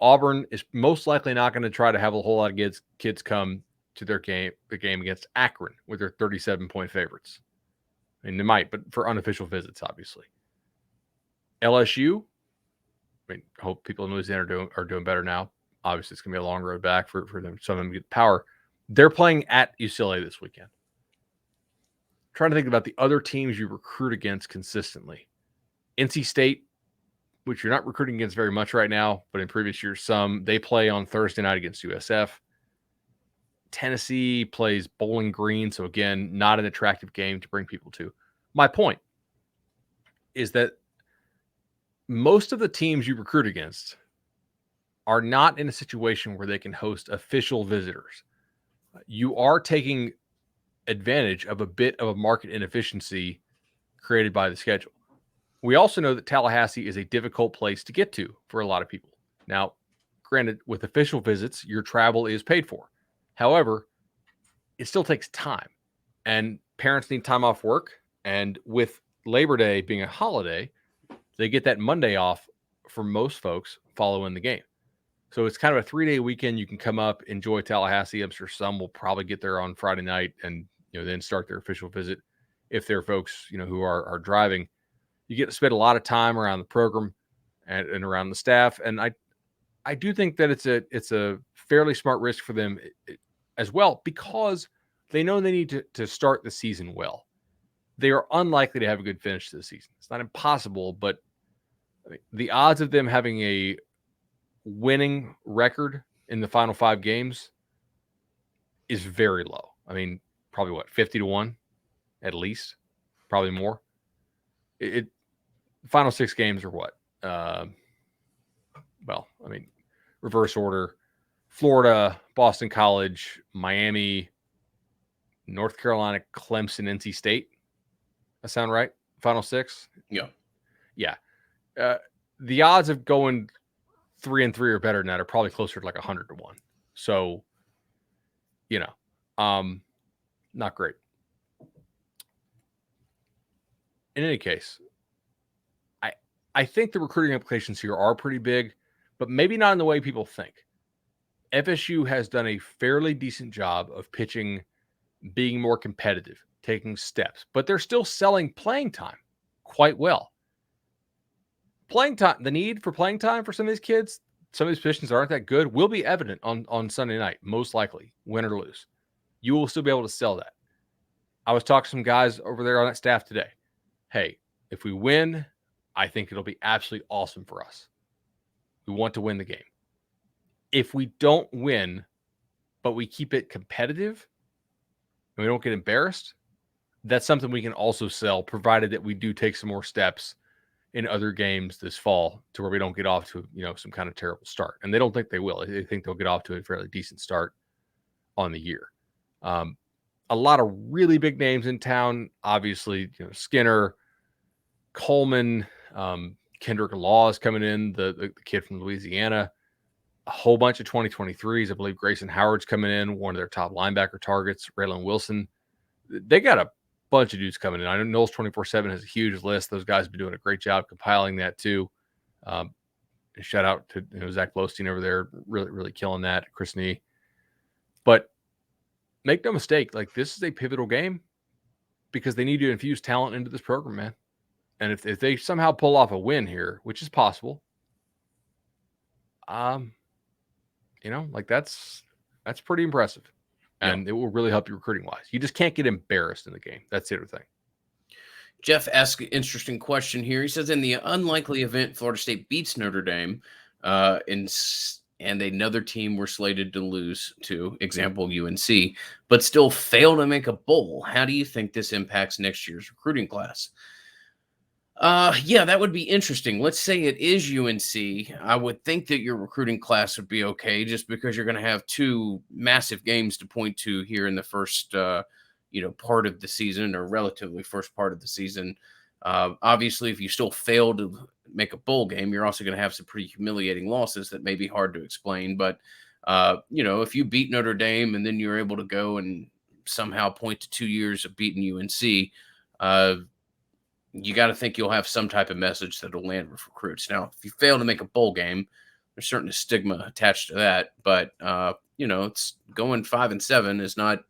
Auburn is most likely not going to try to have a whole lot of kids come to the game against Akron with their 37-point favorites. I mean, they might, but for unofficial visits, obviously. LSU, hope people in Louisiana are doing better now. Obviously, it's going to be a long road back for them. Some of them get power. They're playing at UCLA this weekend. Trying to think about the other teams you recruit against consistently. NC State, which you're not recruiting against very much right now, but in previous years, they play on Thursday night against USF. Tennessee plays Bowling Green, so again, not an attractive game to bring people to. My point is that most of the teams you recruit against are not in a situation where they can host official visitors. You are taking advantage of a bit of a market inefficiency created by the schedule. We also know that Tallahassee is a difficult place to get to for a lot of people. Now, granted, with official visits, your travel is paid for. However, it still takes time, and parents need time off work. And with Labor Day being a holiday, they get that Monday off for most folks following the game. So it's kind of a 3-day weekend. You can come up, enjoy Tallahassee. I'm sure some will probably get there on Friday night and then start their official visit. If they're folks who are driving, you get to spend a lot of time around the program and around the staff. And I do think that it's a fairly smart risk for them as well, because they know they need to start the season well. They are unlikely to have a good finish to the season. It's not impossible, but the odds of them having a winning record in the final 5 games is very low. I mean, probably 50-1 at least, probably more. Final 6 games are what? Reverse order: Florida, Boston College, Miami, North Carolina, Clemson, NC State. That sound right? Final 6? Yeah. Yeah. The odds of going 3-3 or better than that are probably closer to like 100-1. So, not great. In any case, I think the recruiting implications here are pretty big, but maybe not in the way people think. FSU has done a fairly decent job of pitching, being more competitive, taking steps, but they're still selling playing time quite well. Playing time, the need for playing time for some of these kids, some of these positions aren't that good, will be evident on Sunday night, most likely, win or lose. You will still be able to sell that. I was talking to some guys over there on that staff today. Hey, if we win, I think it'll be absolutely awesome for us. We want to win the game. If we don't win, but we keep it competitive and we don't get embarrassed, that's something we can also sell, provided that we do take some more steps in other games this fall to where we don't get off to some kind of terrible start. And they don't think they will. They think they'll get off to a fairly decent start on the year. a lot of really big names in town. Obviously, Skinner, Coleman, Kendrick Law is coming in, the kid from Louisiana. A whole bunch of 2023s. I believe Grayson Howard's coming in, one of their top linebacker targets. Raylan Wilson. They got a bunch of dudes coming in. I know Knowles 24/7 has a huge list. Those guys have been doing a great job compiling that too. Shout out to Zach Blostein over there, really, really killing that. Chris Nee. But make no mistake, like this is a pivotal game because they need to infuse talent into this program, man. And if they somehow pull off a win here, which is possible, like that's pretty impressive. And it will really help you recruiting wise. You just can't get embarrassed in the game. That's the other thing. Jeff asked an interesting question here. He says, in the unlikely event Florida State beats Notre Dame, and another team we're slated to lose to, example UNC, but still fail to make a bowl, how do you think this impacts next year's recruiting class? Yeah, that would be interesting. Let's say it is UNC. I would think that your recruiting class would be okay, just because you're going to have two massive games to point to here in the first, part of the season, or relatively first part of the season. Obviously, if you still fail to make a bowl game, you're also going to have some pretty humiliating losses that may be hard to explain. But, if you beat Notre Dame and then you're able to go and somehow point to 2 years of beating UNC, you got to think you'll have some type of message that'll land with recruits. Now, if you fail to make a bowl game, there's certainly stigma attached to that. But, it's going 5-7 is not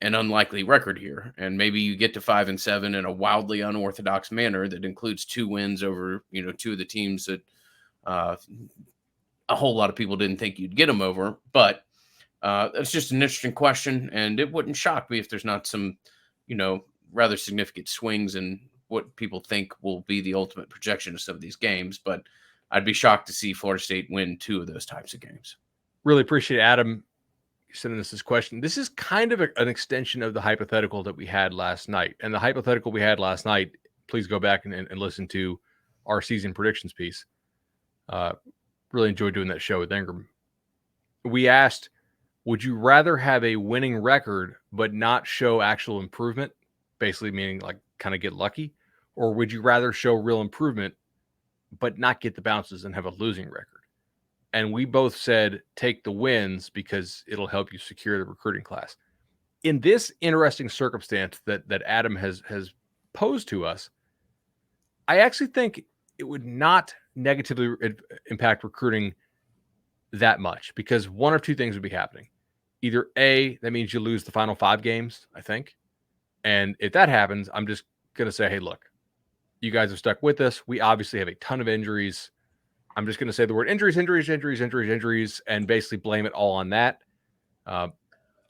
an unlikely record here. And maybe you get to 5-7 in a wildly unorthodox manner that includes 2 wins over, 2 of the teams that a whole lot of people didn't think you'd get them over. But it's just an interesting question. And it wouldn't shock me if there's not some, rather significant swings in what people think will be the ultimate projection of some of these games. But I'd be shocked to see Florida State win 2 of those types of games. Really appreciate Adam sending us this question. This is kind of an extension of the hypothetical that we had last night. And the hypothetical we had last night, please go back and listen to our season predictions piece. Really enjoyed doing that show with Ingram. We asked, would you rather have a winning record but not show actual improvement? Basically meaning like kind of get lucky, or would you rather show real improvement but not get the bounces and have a losing record? And we both said take the wins because it'll help you secure the recruiting class. In this interesting circumstance that Adam has posed to us, I actually think it would not negatively impact recruiting that much, because one of 2 things would be happening. Either A, that means you lose the final 5 games, I think. And if that happens, I'm just going to say, hey, look, you guys have stuck with us. We obviously have a ton of injuries. I'm just going to say the word injuries, and basically blame it all on that.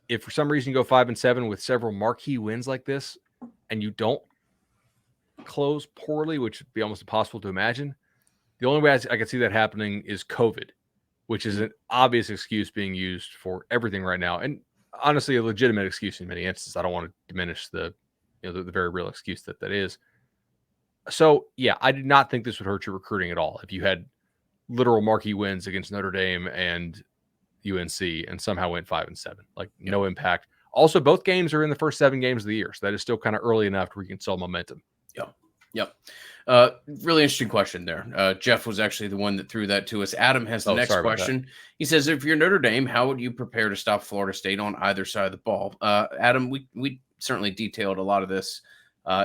If for some reason you go 5-7 with several marquee wins like this, and you don't close poorly, which would be almost impossible to imagine, the only way I could see that happening is COVID, which is an obvious excuse being used for everything right now. And honestly, a legitimate excuse in many instances. I don't want to diminish the very real excuse that is. So yeah, I did not think this would hurt your recruiting at all if you had literal marquee wins against Notre Dame and UNC and somehow went 5-7, no impact. Also, both games are in the first 7 games of the year, so that is still kind of early enough where you can sell momentum. Yep. Really interesting question there. Jeff was actually the one that threw that to us. Adam has the next question. He says, if you're Notre Dame, how would you prepare to stop Florida State on either side of the ball? Adam, we certainly detailed a lot of this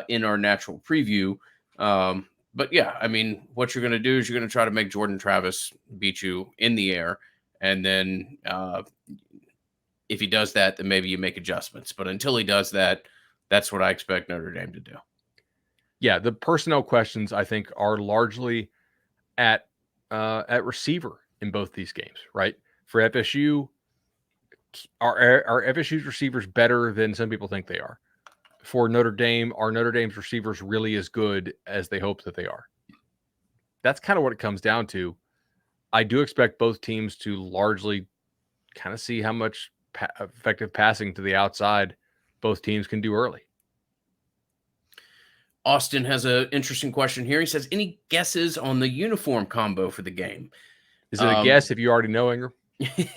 in our natural preview. But yeah, I mean, what you're going to do is you're going to try to make Jordan Travis beat you in the air. And then if he does that, then maybe you make adjustments. But until he does that, that's what I expect Notre Dame to do. Yeah, the personnel questions, I think, are largely at receiver in both these games, right? For FSU, are FSU's receivers better than some people think they are? For Notre Dame, are Notre Dame's receivers really as good as they hope that they are? That's kind of what it comes down to. I do expect both teams to largely kind of see how much effective passing to the outside both teams can do early. Austin has an interesting question here. He says, any guesses on the uniform combo for the game? Is it a guess if you already know, Ingram? I think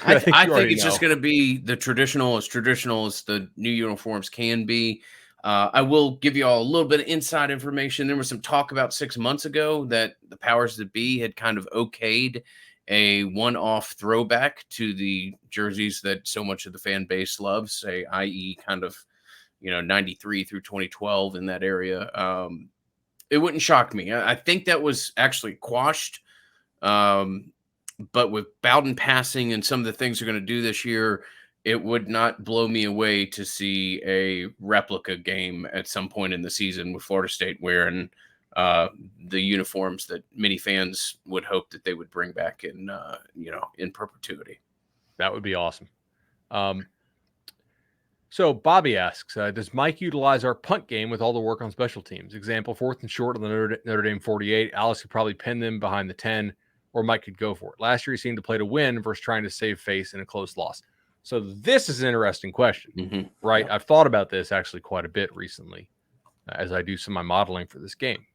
I you think already it's know. just going to be the traditional as the new uniforms can be. I will give you all a little bit of inside information. There was some talk about 6 months ago that the powers that be had kind of okayed a one-off throwback to the jerseys that so much of the fan base loves, say, i.e., kind of 93 through 2012 in that area. It wouldn't shock me. I think that was actually quashed. Um, but with Bowden passing and some of the things they're going to do this year, it would not blow me away to see a replica game at some point in the season with Florida State wearing uh, the uniforms that many fans would hope that they would bring back in perpetuity. That would be awesome. So Bobby asks, does Mike utilize our punt game with all the work on special teams? Example, 4th and short on the Notre Dame 48. Alex could probably pin them behind the 10, or Mike could go for it. Last year, he seemed to play to win versus trying to save face in a close loss. So this is an interesting question, right? Yeah. I've thought about this actually quite a bit recently as I do some of my modeling for this game.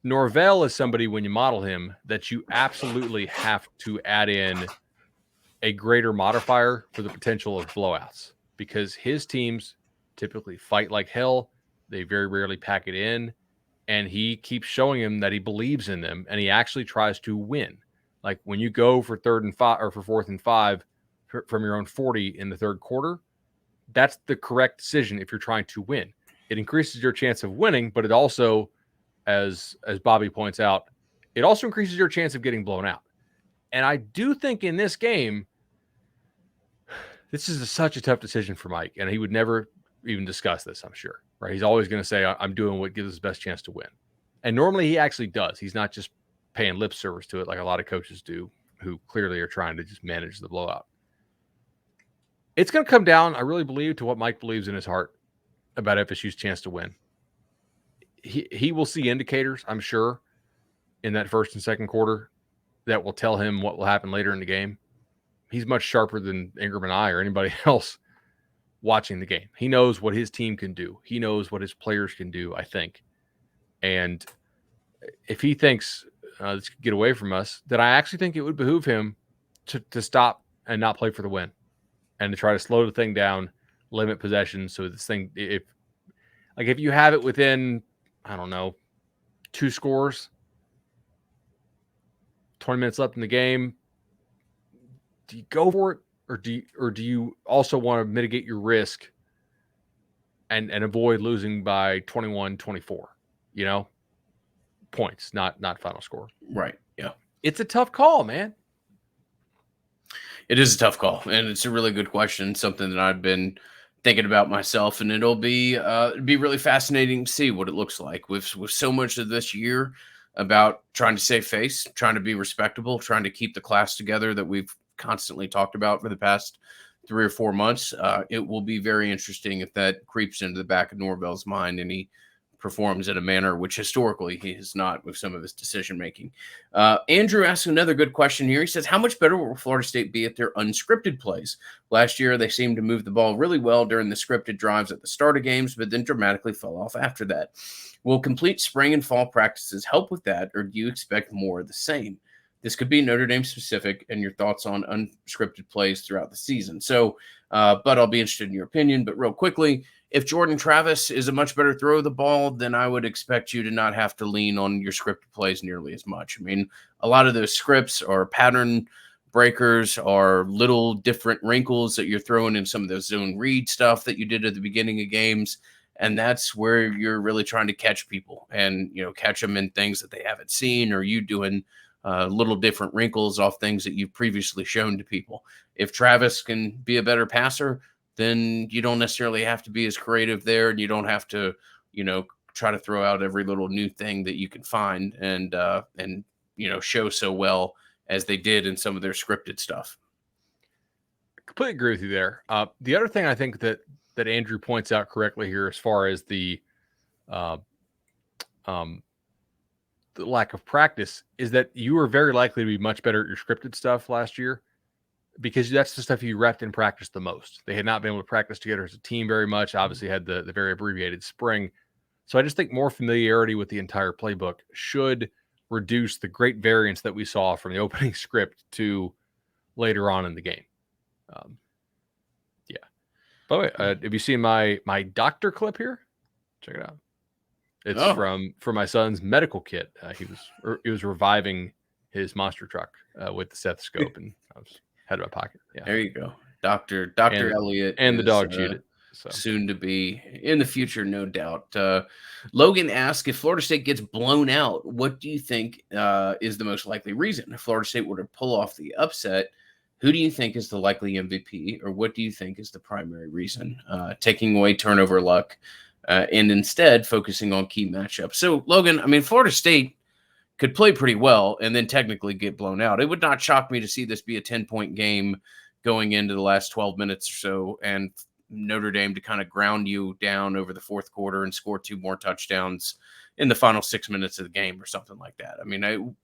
Norvell is somebody, when you model him, that you absolutely have to add in a greater modifier for the potential of blowouts, because his teams typically fight like hell. They very rarely pack it in. And he keeps showing him that he believes in them, and he actually tries to win. Like when you go for 3rd and 5 or for 4th and 5 from your own 40 in the third quarter, that's the correct decision if you're trying to win. It increases your chance of winning, but it also, as Bobby points out, it also increases your chance of getting blown out. And I do think in this game, this is such a tough decision for Mike, and he would never even discuss this, I'm sure, right? He's always going to say, I'm doing what gives us the best chance to win. And normally he actually does. He's not just paying lip service to it like a lot of coaches do who clearly are trying to just manage the blowout. It's going to come down, I really believe, to what Mike believes in his heart about FSU's chance to win. He will see indicators, I'm sure, in that first and second quarter that will tell him what will happen later in the game. He's much sharper than Ingram and I or anybody else watching the game. He knows what his team can do. He knows what his players can do, I think. And if he thinks this could get away from us, then I actually think it would behoove him to stop and not play for the win and to try to slow the thing down, limit possession. So this thing, if you have it within, I don't know, 2 scores, 20 minutes left in the game, do you go for it? Or do you also want to mitigate your risk and avoid losing by 21-24, points, not final score. Right. Yeah. It's a tough call, man. It is a tough call, and it's a really good question, something that I've been thinking about myself, and it'll be really fascinating to see what it looks like with so much of this year about trying to save face, trying to be respectable, trying to keep the class together that we've constantly talked about for the past 3 or 4 months. It will be very interesting if that creeps into the back of Norvell's mind and he performs in a manner which historically he has not with some of his decision making. Andrew asks another good question here. He says, how much better will Florida State be at their unscripted plays? Last year, they seemed to move the ball really well during the scripted drives at the start of games, but then dramatically fell off after that. Will complete spring and fall practices help with that, or do you expect more of the same? This could be Notre Dame specific, and your thoughts on unscripted plays throughout the season. So, but I'll be interested in your opinion. But real quickly, if Jordan Travis is a much better throw of the ball, then I would expect you to not have to lean on your scripted plays nearly as much. I mean, a lot of those scripts are pattern breakers, are little different wrinkles that you're throwing in some of those zone read stuff that you did at the beginning of games. And that's where you're really trying to catch people and, catch them in things that they haven't seen, or you doing little different wrinkles off things that you've previously shown to people. If Travis can be a better passer, then you don't necessarily have to be as creative there, and you don't have to, try to throw out every little new thing that you can find and show so well as they did in some of their scripted stuff. Completely agree with you there. The other thing I think that Andrew points out correctly here, as far as the lack of practice, is that you were very likely to be much better at your scripted stuff last year, because that's the stuff you repped and practiced the most. They had not been able to practice together as a team very much. Obviously had the very abbreviated spring. So I just think more familiarity with the entire playbook should reduce the great variance that we saw from the opening script to later on in the game. Yeah. By the way, have you seen my doctor clip here? Check it out. It's from my son's medical kit. He was reviving his monster truck with the stethoscope, and I had it in my pocket. Yeah, there you go, Doctor Elliott, and the dog chewed it. So soon to be in the future, no doubt. Logan asked, if Florida State gets blown out, what do you think is the most likely reason? If Florida State were to pull off the upset, who do you think is the likely MVP, or what do you think is the primary reason? Taking away turnover luck. And instead focusing on key matchups. So, Logan, I mean, Florida State could play pretty well and then technically get blown out. It would not shock me to see this be a 10-point game going into the last 12 minutes or so, and Notre Dame to kind of ground you down over the fourth quarter and score 2 more touchdowns in the final 6 minutes of the game or something like that. I mean,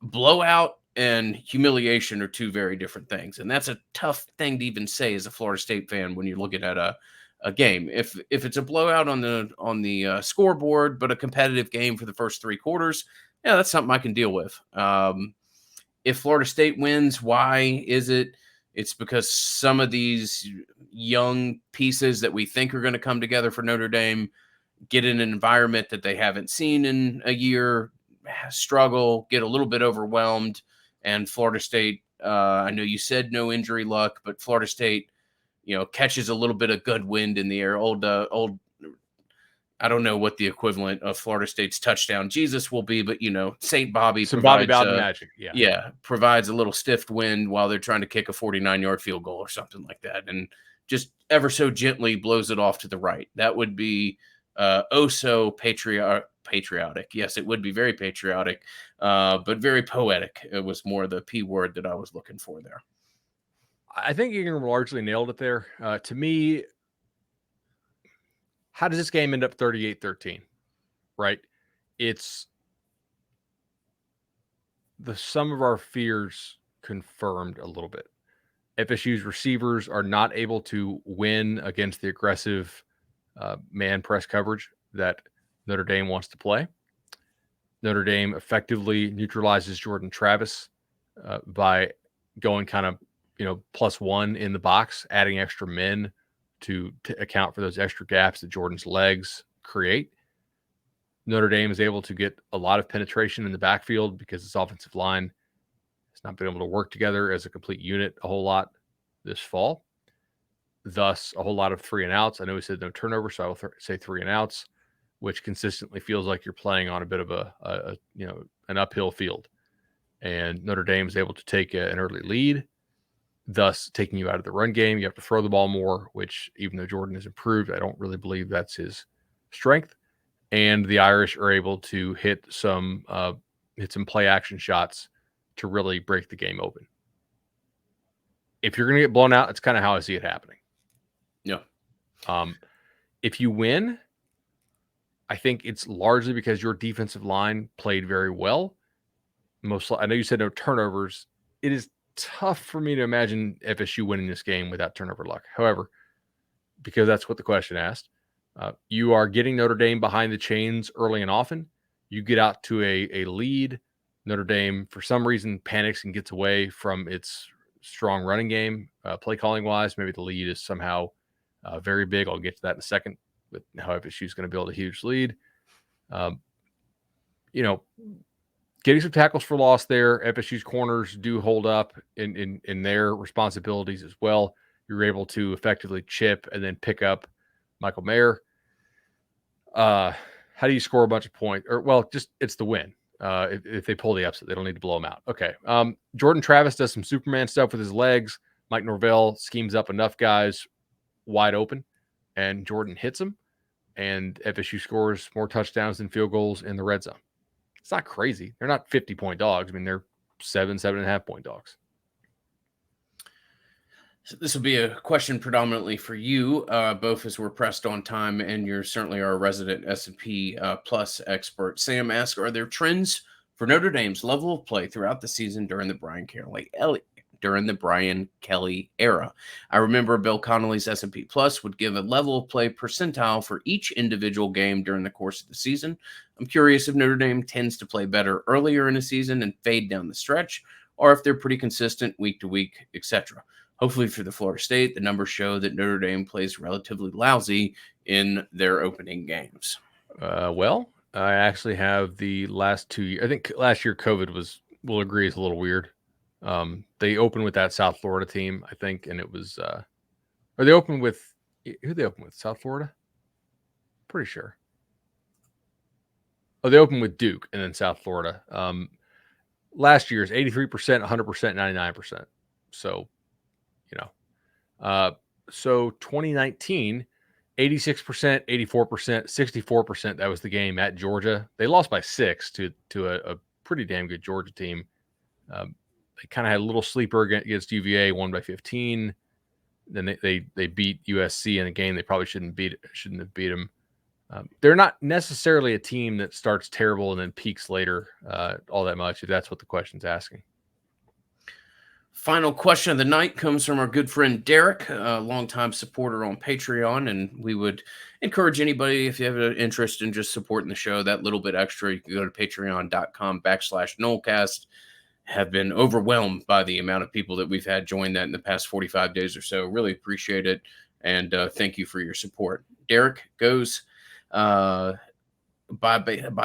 blowout and humiliation are 2 very different things, and that's a tough thing to even say as a Florida State fan when you're looking at a game. If it's a blowout on the scoreboard, but a competitive game for the first 3 quarters, yeah, that's something I can deal with. If Florida State wins, why is it? It's because some of these young pieces that we think are going to come together for Notre Dame get in an environment that they haven't seen in a year, struggle, get a little bit overwhelmed, and Florida State, I know you said no injury luck, but Florida State, catches a little bit of good wind in the air. Old, I don't know what the equivalent of Florida State's touchdown Jesus will be, but St. Bobby provides Bobby Bowden magic. Yeah, provides a little stiff wind while they're trying to kick a 49-yard field goal or something like that, and just ever so gently blows it off to the right. That would be so patriotic. Yes, it would be very patriotic, but very poetic. It was more the P word that I was looking for there. I think Ingram largely nailed it there. To me, how does this game end up 38-13? Right? It's the sum of our fears confirmed a little bit. FSU's receivers are not able to win against the aggressive man press coverage that Notre Dame wants to play. Notre Dame effectively neutralizes Jordan Travis by going kind of +1 in the box, adding extra men to account for those extra gaps that Jordan's legs create. Notre Dame is able to get a lot of penetration in the backfield because its offensive line has not been able to work together as a complete unit a whole lot this fall. Thus, a whole lot of 3 and outs. I know we said no turnover, so I will say 3 and outs, which consistently feels like you're playing on a bit of an uphill field. And Notre Dame is able to take an early lead, thus taking you out of the run game. You have to throw the ball more, which even though Jordan has improved, I don't really believe that's his strength. And the Irish are able to hit some play action shots to really break the game open. If you're going to get blown out, it's kind of how I see it happening. Yeah. If you win, I think it's largely because your defensive line played very well. I know you said no turnovers. It is tough for me to imagine FSU winning this game without turnover luck. However, because that's what the question asked, you are getting Notre Dame behind the chains early and often. You get out to a lead. Notre Dame, for some reason, panics and gets away from its strong running game, play calling wise. Maybe the lead is somehow very big. I'll get to that in a second. But how FSU is going to build a huge lead. Getting some tackles for loss there. FSU's corners do hold up in their responsibilities as well. You're able to effectively chip and then pick up Michael Mayer. How do you score a bunch of points? It's the win. If they pull the upset, they don't need to blow them out. Okay. Jordan Travis does some Superman stuff with his legs. Mike Norvell schemes up enough guys wide open, and Jordan hits them. And FSU scores more touchdowns than field goals in the red zone. It's not crazy. They're not 50-point dogs. I mean, they're 7.5-point dogs. So this will be a question predominantly for you, both as we're pressed on time, and you're certainly our resident S&P Plus expert. Sam asks, are there trends for Notre Dame's level of play throughout the season during the Brian Kelly era? I remember Bill Connolly's S&P Plus would give a level of play percentile for each individual game during the course of the season. I'm curious if Notre Dame tends to play better earlier in the season and fade down the stretch, or if they're pretty consistent week to week, etc. Hopefully for the Florida State, the numbers show that Notre Dame plays relatively lousy in their opening games. Well, I actually have the last 2 years. I think last year COVID we'll agree, is a little weird. They opened with that South Florida team, I think, and it was or they opened with who they opened with? South Florida? Pretty sure. Oh, they opened with Duke and then South Florida. Last year's 83%, 100%, 99%. So, you know. So 2019, 86%, 84%, 64%. That was the game at Georgia. They lost by 6 to a pretty damn good Georgia team. They kind of had a little sleeper against UVA, won by 15. Then they beat USC in a game they probably shouldn't have beat them. They're not necessarily a team that starts terrible and then peaks later all that much, if that's what the question's asking. Final question of the night comes from our good friend Derek, a longtime supporter on Patreon, and we would encourage anybody, if you have an interest in just supporting the show, that little bit extra, you can go to patreon.com/Nolecast. Have been overwhelmed by the amount of people that we've had join that in the past 45 days or so. Really appreciate it, and thank you for your support. Derek goes by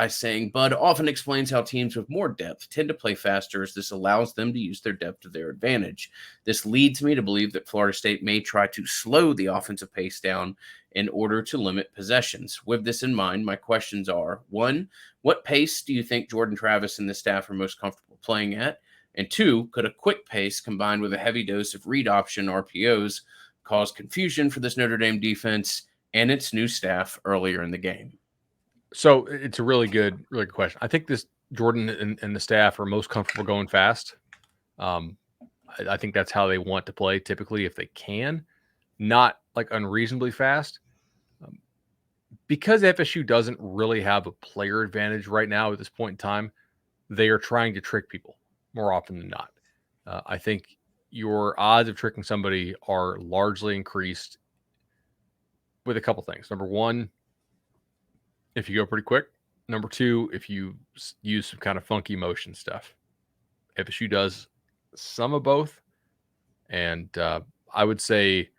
saying, Bud often explains how teams with more depth tend to play faster, as this allows them to use their depth to their advantage. This leads me to believe that Florida State may try to slow the offensive pace down in order to limit possessions. With this in mind, my questions are: 1, what pace do you think Jordan Travis and the staff are most comfortable playing at? And 2, could a quick pace combined with a heavy dose of read option RPOs cause confusion for this Notre Dame defense and its new staff earlier in the game? So it's a really good question. I think this Jordan and the staff are most comfortable going fast. I think that's how they want to play typically, if they can, not like unreasonably fast. Because FSU doesn't really have a player advantage right now at this point in time, they are trying to trick people more often than not. I think your odds of tricking somebody are largely increased with a couple things. Number one, if you go pretty quick. Number 2, if you use some kind of funky motion stuff. FSU does some of both. And I would say,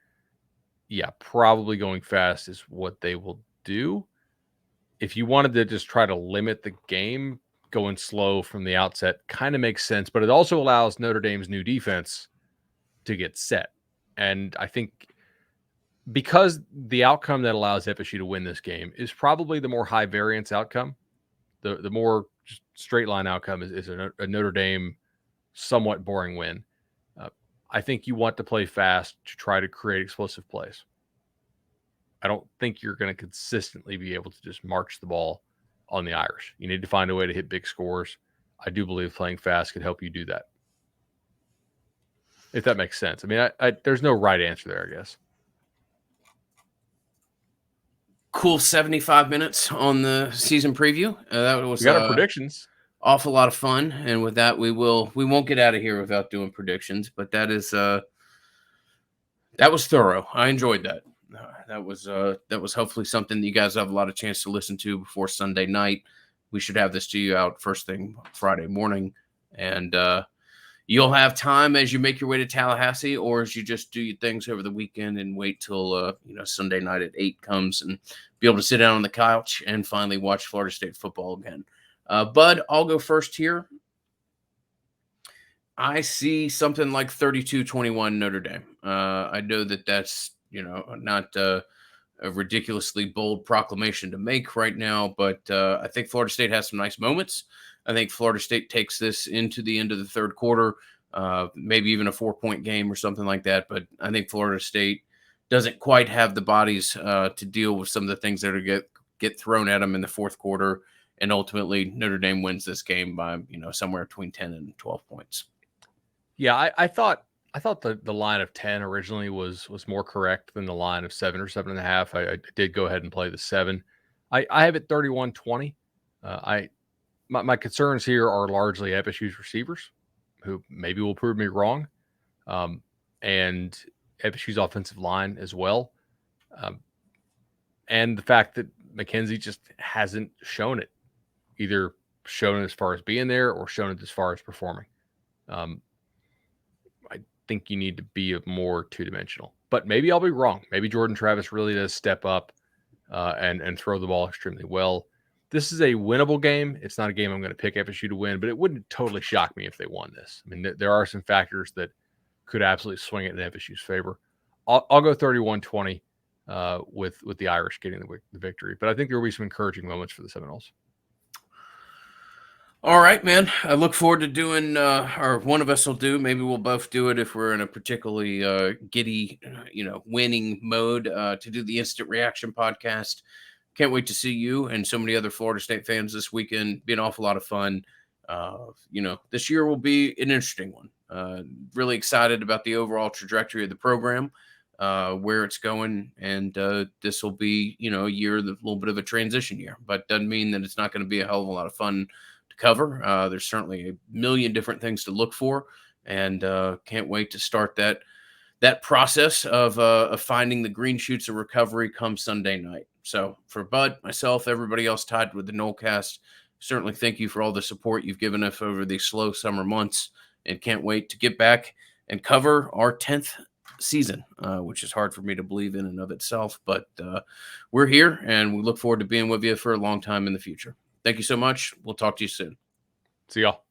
yeah, probably going fast is what they will do. If you wanted to just try to limit the game, going slow from the outset kind of makes sense. But it also allows Notre Dame's new defense to get set. And I think because the outcome that allows FSU to win this game is probably the more high variance outcome. The more straight line outcome is a Notre Dame somewhat boring win. I think you want to play fast to try to create explosive plays. I don't think you're going to consistently be able to just march the ball on the Irish. You need to find a way to hit big scores. I do believe playing fast could help you do that, if that makes sense. I mean, there's no right answer there, I guess. Cool 75 minutes on the season preview. That was We got our predictions. Awful lot of fun, and with that, we won't get out of here without doing predictions. But that was thorough. I enjoyed that. That was hopefully something that you guys have a lot of chance to listen to before Sunday night. We should have this to you out first thing Friday morning, and you'll have time as you make your way to Tallahassee, or as you just do your things over the weekend and wait till Sunday night at 8 comes and be able to sit down on the couch and finally watch Florida State football again. Bud, I'll go first here. I see something like 32-21 Notre Dame. I know that's not a ridiculously bold proclamation to make right now, but I think Florida State has some nice moments. I think Florida State takes this into the end of the third quarter, maybe even a 4-point game or something like that. But I think Florida State doesn't quite have the bodies to deal with some of the things that are get thrown at them in the fourth quarter. And ultimately, Notre Dame wins this game by somewhere between 10 and 12 points. Yeah, I thought the line of 10 originally was more correct than the line of 7 or 7.5. I did go ahead and play the 7. I have it 31-20. My concerns here are largely FSU's receivers, who maybe will prove me wrong, and FSU's offensive line as well, and the fact that McKenzie just hasn't shown it, either shown it as far as being there or shown it as far as performing. I think you need to be more two-dimensional. But maybe I'll be wrong. Maybe Jordan Travis really does step up and throw the ball extremely well. This is a winnable game. It's not a game I'm going to pick FSU to win, but it wouldn't totally shock me if they won this. I mean, there are some factors that could absolutely swing it in FSU's favor. I'll go 31-20 with the Irish getting the victory, but I think there will be some encouraging moments for the Seminoles. All right, man. I look forward to doing, or one of us will do. Maybe we'll both do it if we're in a particularly giddy, winning mode to do the Instant Reaction podcast. Can't wait to see you and so many other Florida State fans this weekend. Be an awful lot of fun. This year will be an interesting one. Really excited about the overall trajectory of the program, where it's going, and this will be, a year, a little bit of a transition year, but doesn't mean that it's not going to be a hell of a lot of fun to cover. There's certainly a million different things to look for, and can't wait to start that process of finding the green shoots of recovery come Sunday night. So for Bud, myself, everybody else tied with the Nolecast, certainly thank you for all the support you've given us over these slow summer months, and can't wait to get back and cover our 10th season, which is hard for me to believe in and of itself, but we're here, and we look forward to being with you for a long time in the future. Thank you so much. We'll talk to you soon. See y'all.